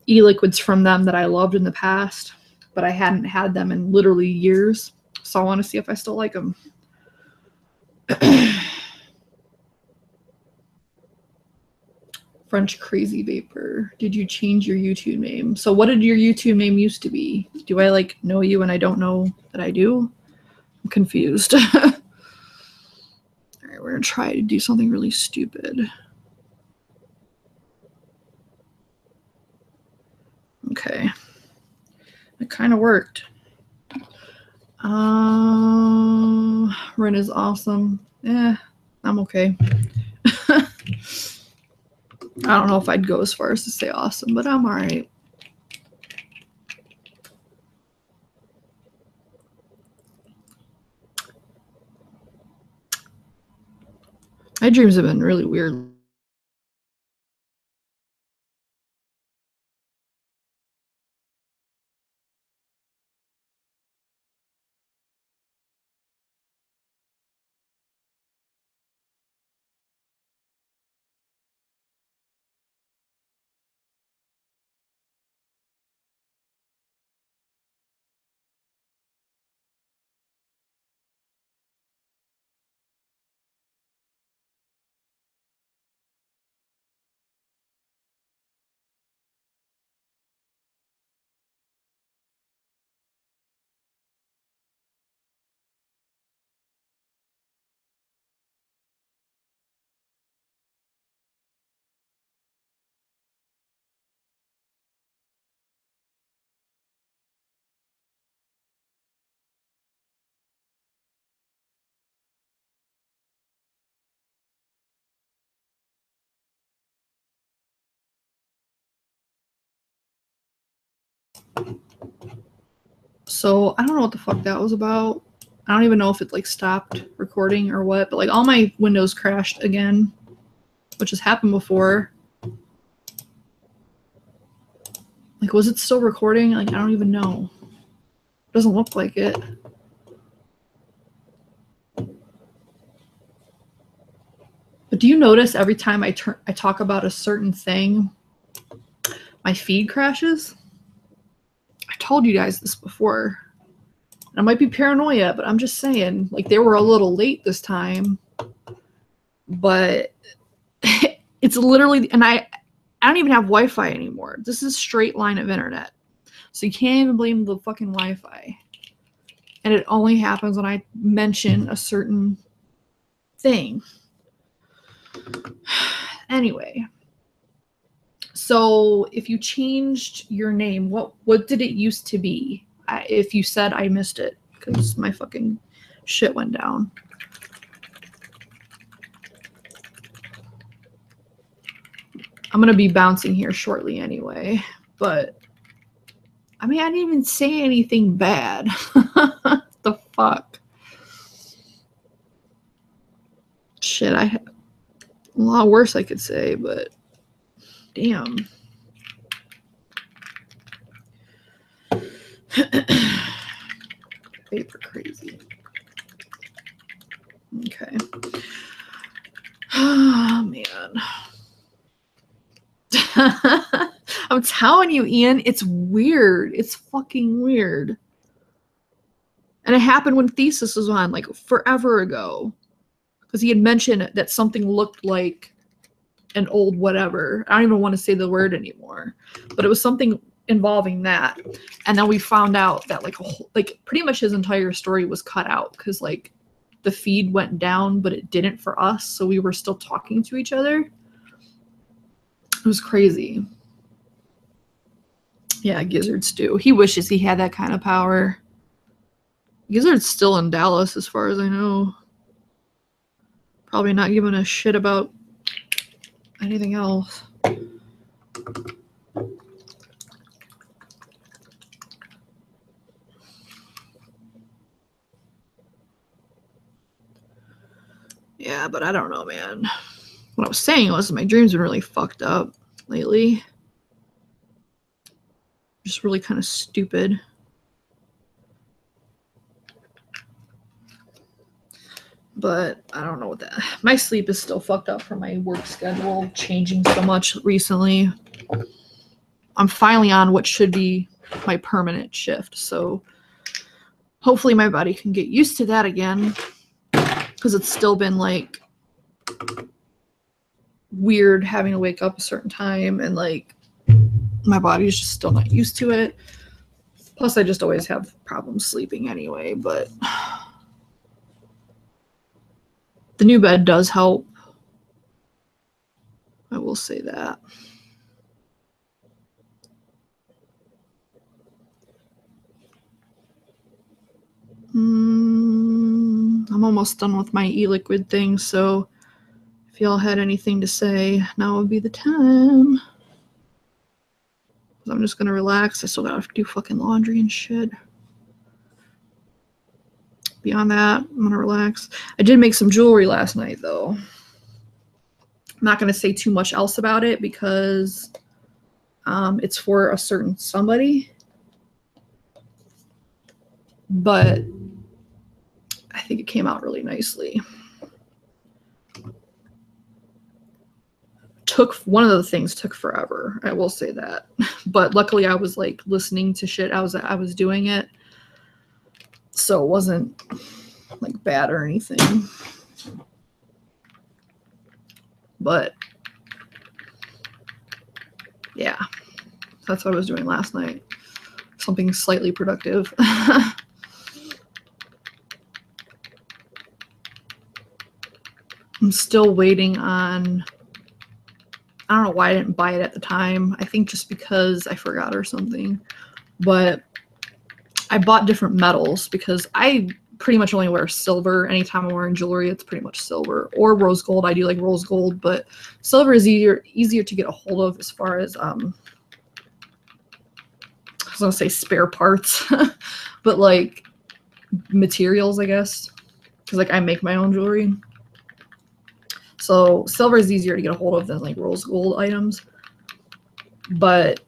e-liquids from them that I loved in the past, but I hadn't had them in literally years. So I want to see if I still like them. French Crazy Vapor. Did you change your YouTube name? So what did your YouTube name used to be? Do I like know you and I don't know that I do? I'm confused. All right, we're gonna try to do something really stupid. Okay. It kind of worked. Rin is awesome. I'm okay. I don't know if I'd go as far as to say awesome, but I'm alright. My dreams have been really weird. So I don't know what the fuck that was about. I don't even know if it like stopped recording or what, but like all my windows crashed again, which has happened before. Like, was it still recording? Like, I don't even know. It doesn't look like it. But do you notice every time I talk about a certain thing, my feed crashes? I told you guys this before. I might be paranoia, but I'm just saying, like, they were a little late this time. But it's literally, and I don't even have Wi-Fi anymore. This is straight line of internet. So you can't even blame the fucking Wi-Fi. And it only happens when I mention a certain thing. Anyway. So if you changed your name, what did it used to be? If you said, I missed it because my fucking shit went down. I'm going to be bouncing here shortly anyway, but I mean, I didn't even say anything bad. What the fuck? Shit, I have a lot worse I could say, but damn. Paper crazy. Okay. Oh, man. I'm telling you, Ian, it's weird. It's fucking weird. And it happened when Thesis was on, like, forever ago. Because he had mentioned that something looked like an old whatever. I don't even want to say the word anymore. But it was something involving that. And then we found out that, like pretty much his entire story was cut out. Because, like, the feed went down, but it didn't for us. So we were still talking to each other. It was crazy. Yeah, Gizzard's do. He wishes he had that kind of power. Gizzard's still in Dallas, as far as I know. Probably not giving a shit about anything else. Yeah, but I don't know, man. What I was saying was my dreams have been really fucked up lately. Just really kind of stupid. But I don't know what that. My sleep is still fucked up from my work schedule changing so much recently. I'm finally on what should be my permanent shift, so hopefully my body can get used to that again, because it's still been like weird having to wake up a certain time, and like my body's just still not used to it. Plus I just always have problems sleeping anyway, but The new bed does help. I will say that. I'm almost done with my e-liquid thing, so if y'all had anything to say, now would be the time. I'm just gonna relax. I still gotta do fucking laundry and shit. Beyond that, I'm gonna relax. I did make some jewelry last night, though. I'm not gonna say too much else about it because it's for a certain somebody. But I think it came out really nicely. One of the things took forever, I will say that. But luckily I was like listening to shit. I was doing it. So it wasn't like bad or anything. But yeah, that's what I was doing last night. Something slightly productive. I'm still waiting on, I don't know why I didn't buy it at the time. I think just because I forgot or something. But I bought different metals because I pretty much only wear silver. Anytime I'm wearing jewelry, it's pretty much silver or rose gold. I do like rose gold, but silver is easier to get a hold of as far as I was gonna say spare parts, but like materials, I guess, because like I make my own jewelry. So silver is easier to get a hold of than like rose gold items. But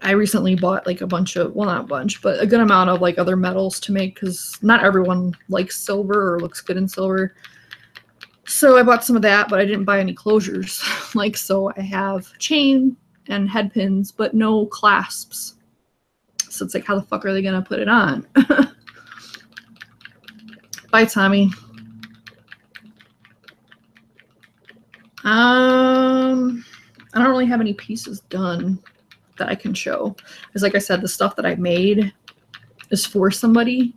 I recently bought like a bunch of, well, not a bunch, but a good amount of like other metals to make because not everyone likes silver or looks good in silver. So I bought some of that, but I didn't buy any closures. Like, so I have chain and head pins, but no clasps. So it's like, how the fuck are they going to put it on? Bye, Tommy. I don't really have any pieces done that I can show. Because like I said, the stuff that I made is for somebody.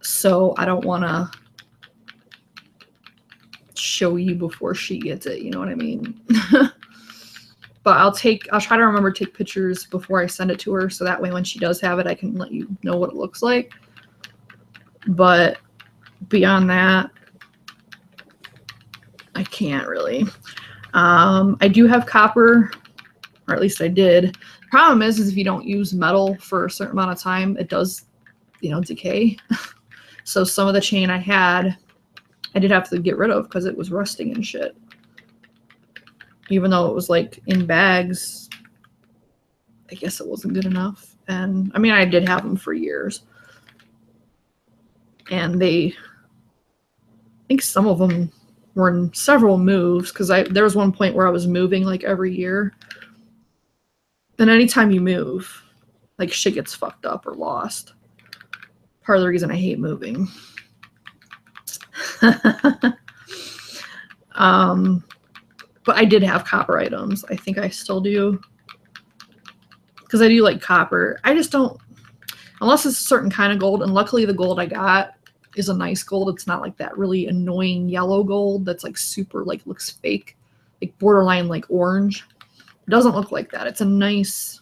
So I don't want to show you before she gets it. You know what I mean? But I'll try to remember to take pictures before I send it to her. So that way when she does have it, I can let you know what it looks like. But beyond that, I can't really. I do have copper, or at least I did. Problem is if you don't use metal for a certain amount of time, it does, decay. So some of the chain I had, I did have to get rid of because it was rusting and shit. Even though it was like in bags, I guess it wasn't good enough. And I mean, I did have them for years. And I think some of them were in several moves because there was one point where I was moving like every year. And anytime you move, like shit gets fucked up or lost. Part of the reason I hate moving. But I did have copper items. I think I still do. Because I do like copper. I just don't, unless it's a certain kind of gold. And luckily the gold I got is a nice gold. It's not like that really annoying yellow gold that's like super, like looks fake. Like borderline like orange. It doesn't look like that. It's a nice,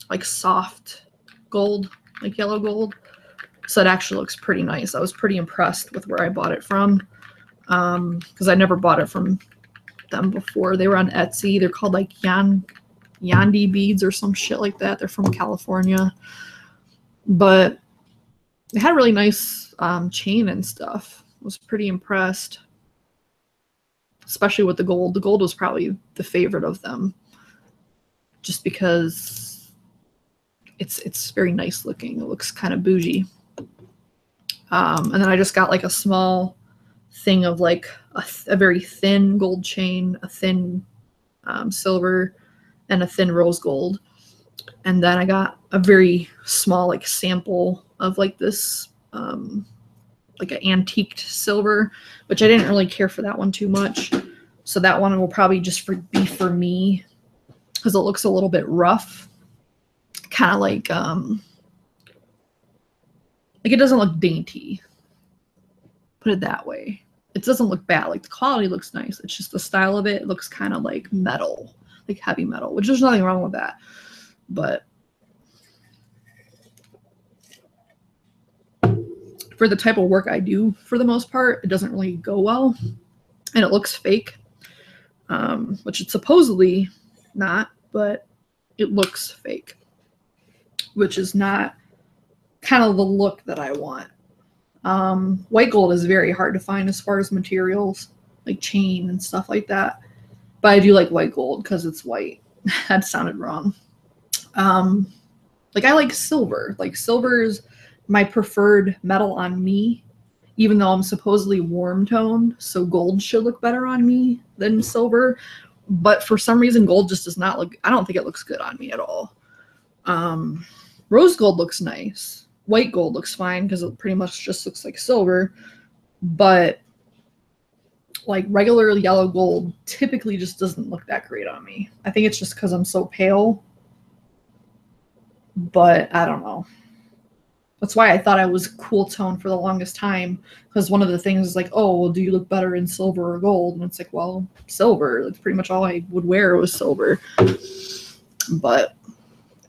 like soft gold, like yellow gold. So it actually looks pretty nice. I was pretty impressed with where I bought it from. Because I never bought it from them before. They were on Etsy. They're called like Yandi beads or some shit like that. They're from California. But they had a really nice chain and stuff. I was pretty impressed. Especially with the gold. The gold was probably the favorite of them. Just because it's very nice looking. It looks kind of bougie. And then I just got like a small thing of like a very thin gold chain, a thin silver, and a thin rose gold. And then I got a very small like sample of like this like an antiqued silver, which I didn't really care for that one too much. So that one will probably just be for me because it looks a little bit rough. Kind of like it doesn't look dainty. put it that way. It doesn't look bad. Like the quality looks nice. It's just the style of it looks kind of like metal, like heavy metal, which there's nothing wrong with that. But for the type of work I do, for the most part, it doesn't really go well, and it looks fake, which it's supposedly not, but it looks fake, which is not kind of the look that I want. White gold is very hard to find as far as materials, like chain and stuff like that. But I do like white gold because it's white. That sounded wrong. Like I like silver. Like silver is my preferred metal on me, even though I'm supposedly warm toned. So gold should look better on me than silver. But for some reason, gold just does not look, I don't think it looks good on me at all. Rose gold looks nice. White gold looks fine because it pretty much just looks like silver, but like regular yellow gold typically just doesn't look that great on me. I think it's just because I'm so pale, but I don't know. That's why I thought I was cool tone for the longest time, because one of the things is like, oh, well, do you look better in silver or gold? And it's like, well, silver. That's pretty much all I would wear was silver. But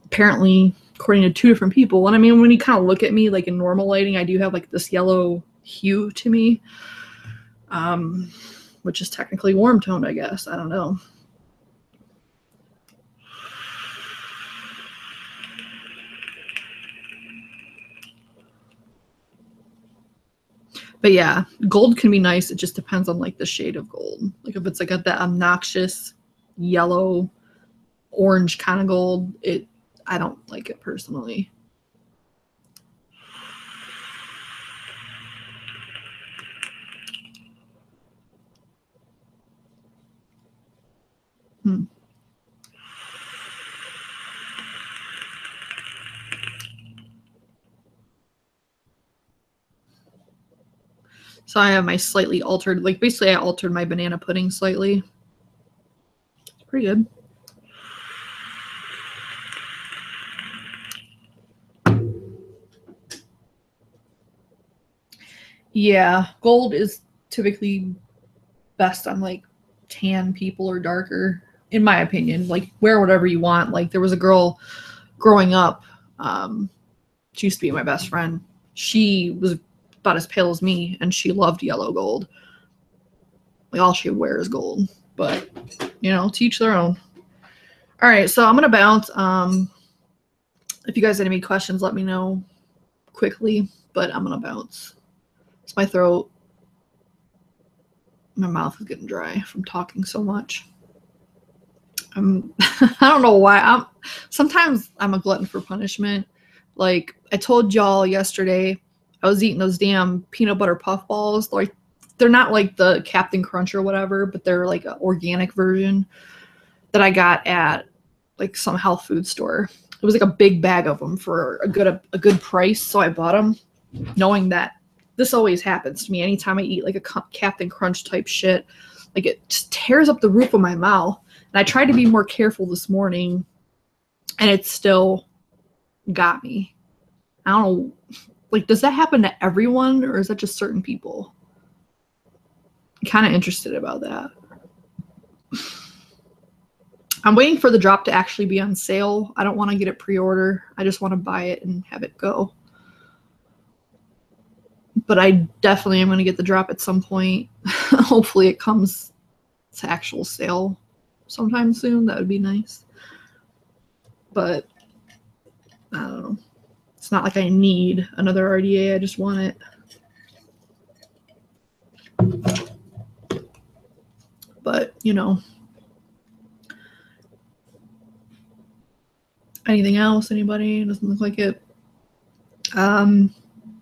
apparently, according to two different people, and I mean, when you kind of look at me, like in normal lighting, I do have like this yellow hue to me, which is technically warm toned, I guess. I don't know. But yeah, gold can be nice. It just depends on like the shade of gold. Like if it's like that obnoxious yellow, orange kind of gold, I don't like it personally. So I have my slightly altered, like basically I altered my banana pudding slightly. It's pretty good. Yeah, gold is typically best on like tan people or darker, in my opinion. Like wear whatever you want. Like there was a girl growing up, she used to be my best friend. She was about as pale as me, and she loved yellow gold. Like all she would wear is gold. But you know, to each their own. All right, so I'm gonna bounce. If you guys have any questions, let me know quickly. But I'm gonna bounce. It's my throat. My mouth is getting dry from talking so much. I don't know why. Sometimes I'm a glutton for punishment. Like I told y'all yesterday, I was eating those damn peanut butter puff balls. Like they're not like the Captain Crunch or whatever, but they're like an organic version that I got at like some health food store. It was like a big bag of them for a good price, so I bought them, knowing that this always happens to me anytime I eat like a Captain Crunch type shit. Like it just tears up the roof of my mouth. And I tried to be more careful this morning, and it still got me. I don't know. Like, does that happen to everyone, or is that just certain people? I'm kind of interested about that. I'm waiting for the drop to actually be on sale. I don't want to get it pre-order. I just want to buy it and have it go. But I definitely am going to get the drop at some point. Hopefully it comes to actual sale sometime soon. That would be nice. But I don't know. It's not like I need another RDA. I just want it. But, you know. Anything else? Anybody? Doesn't look like it.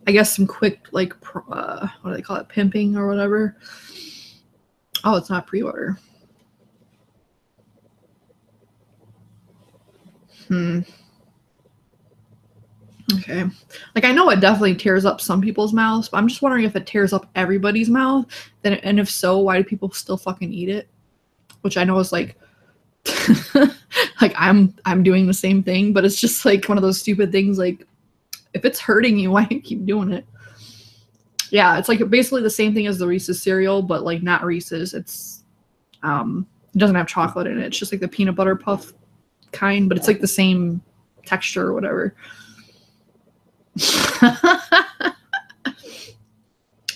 I guess some quick, like, what do they call it? Pimping or whatever. Oh, it's not pre-order. Okay. Like, I know it definitely tears up some people's mouths, but I'm just wondering if it tears up everybody's mouth. And if so, why do people still fucking eat it? Which I know is like, like I'm doing the same thing, but it's just like one of those stupid things. Like, if it's hurting you, why do you keep doing it? Yeah, it's like basically the same thing as the Reese's cereal, but like not Reese's. It's it doesn't have chocolate in it. It's just like the peanut butter puff kind, but it's like the same texture or whatever.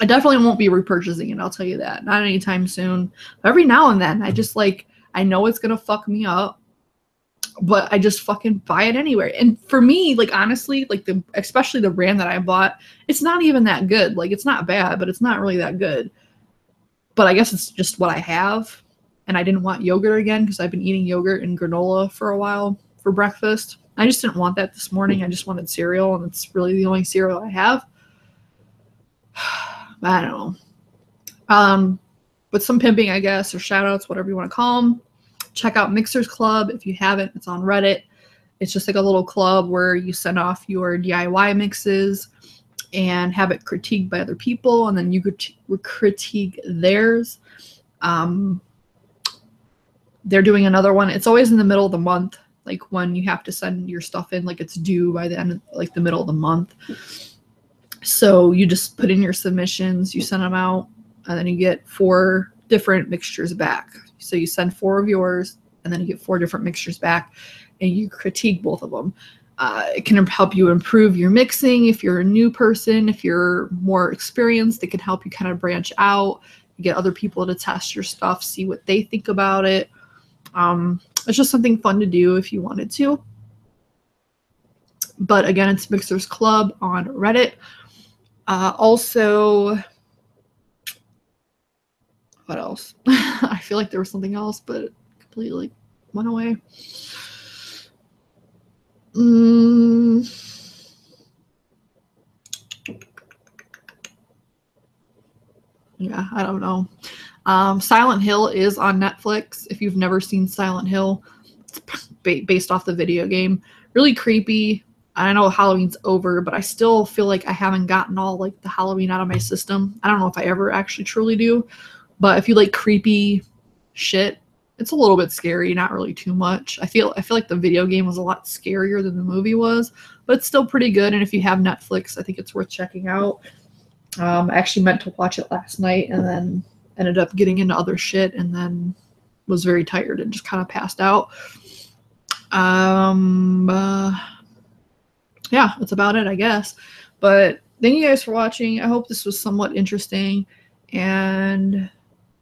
I definitely won't be repurchasing it, I'll tell you that. Not anytime soon. But every now and then, I just like, I know it's gonna fuck me up, but I just fucking buy it anywhere. And for me, like honestly, like especially the brand that I bought, it's not even that good. Like it's not bad, but it's not really that good. But I guess it's just what I have. And I didn't want yogurt again because I've been eating yogurt and granola for a while for breakfast. I just didn't want that this morning. I just wanted cereal, and it's really the only cereal I have. I don't know. But some pimping, I guess, or shout outs, whatever you want to call them. Check out Mixers Club if you haven't. It's on Reddit. It's just like a little club where you send off your DIY mixes and have it critiqued by other people, and then you could critique theirs. They're doing another one. It's always in the middle of the month, like when you have to send your stuff in, like it's due by the end of, like the middle of the month. So you just put in your submissions, you send them out, and then you get 4 different mixtures back. So you send 4 of yours, and then you get 4 different mixtures back, and you critique both of them. It can help you improve your mixing if you're a new person. If you're more experienced, it can help you kind of branch out. You get other people to test your stuff, see what they think about it. It's just something fun to do if you wanted to. But again, it's Mixers Club on Reddit. Also, what else? I feel like there was something else, but it completely went away. Yeah, I don't know. Silent Hill is on Netflix. If you've never seen Silent Hill, it's based off the video game. Really creepy. I know Halloween's over, but I still feel like I haven't gotten all like the Halloween out of my system. I don't know if I ever actually truly do, but if you like creepy shit, it's a little bit scary, not really too much. I feel like the video game was a lot scarier than the movie was, but it's still pretty good. And if you have Netflix, I think it's worth checking out. I actually meant to watch it last night and then ended up getting into other shit and then was very tired and just kind of passed out. Yeah, that's about it, I guess. But thank you guys for watching. I hope this was somewhat interesting. And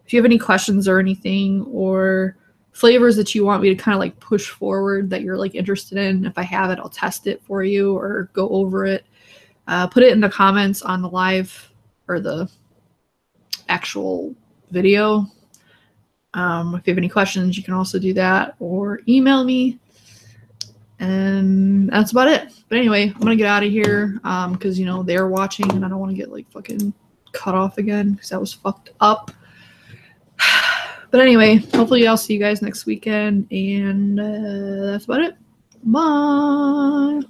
if you have any questions or anything or flavors that you want me to kind of like push forward that you're like interested in, if I have it, I'll test it for you or go over it. Put it in the comments on the live or the actual video. If you have any questions, you can also do that or email me. And that's about it. But anyway, I'm gonna get out of here because you know they're watching and I don't want to get like fucking cut off again because that was fucked up. But anyway, hopefully I'll see you guys next weekend, and that's about it. Bye.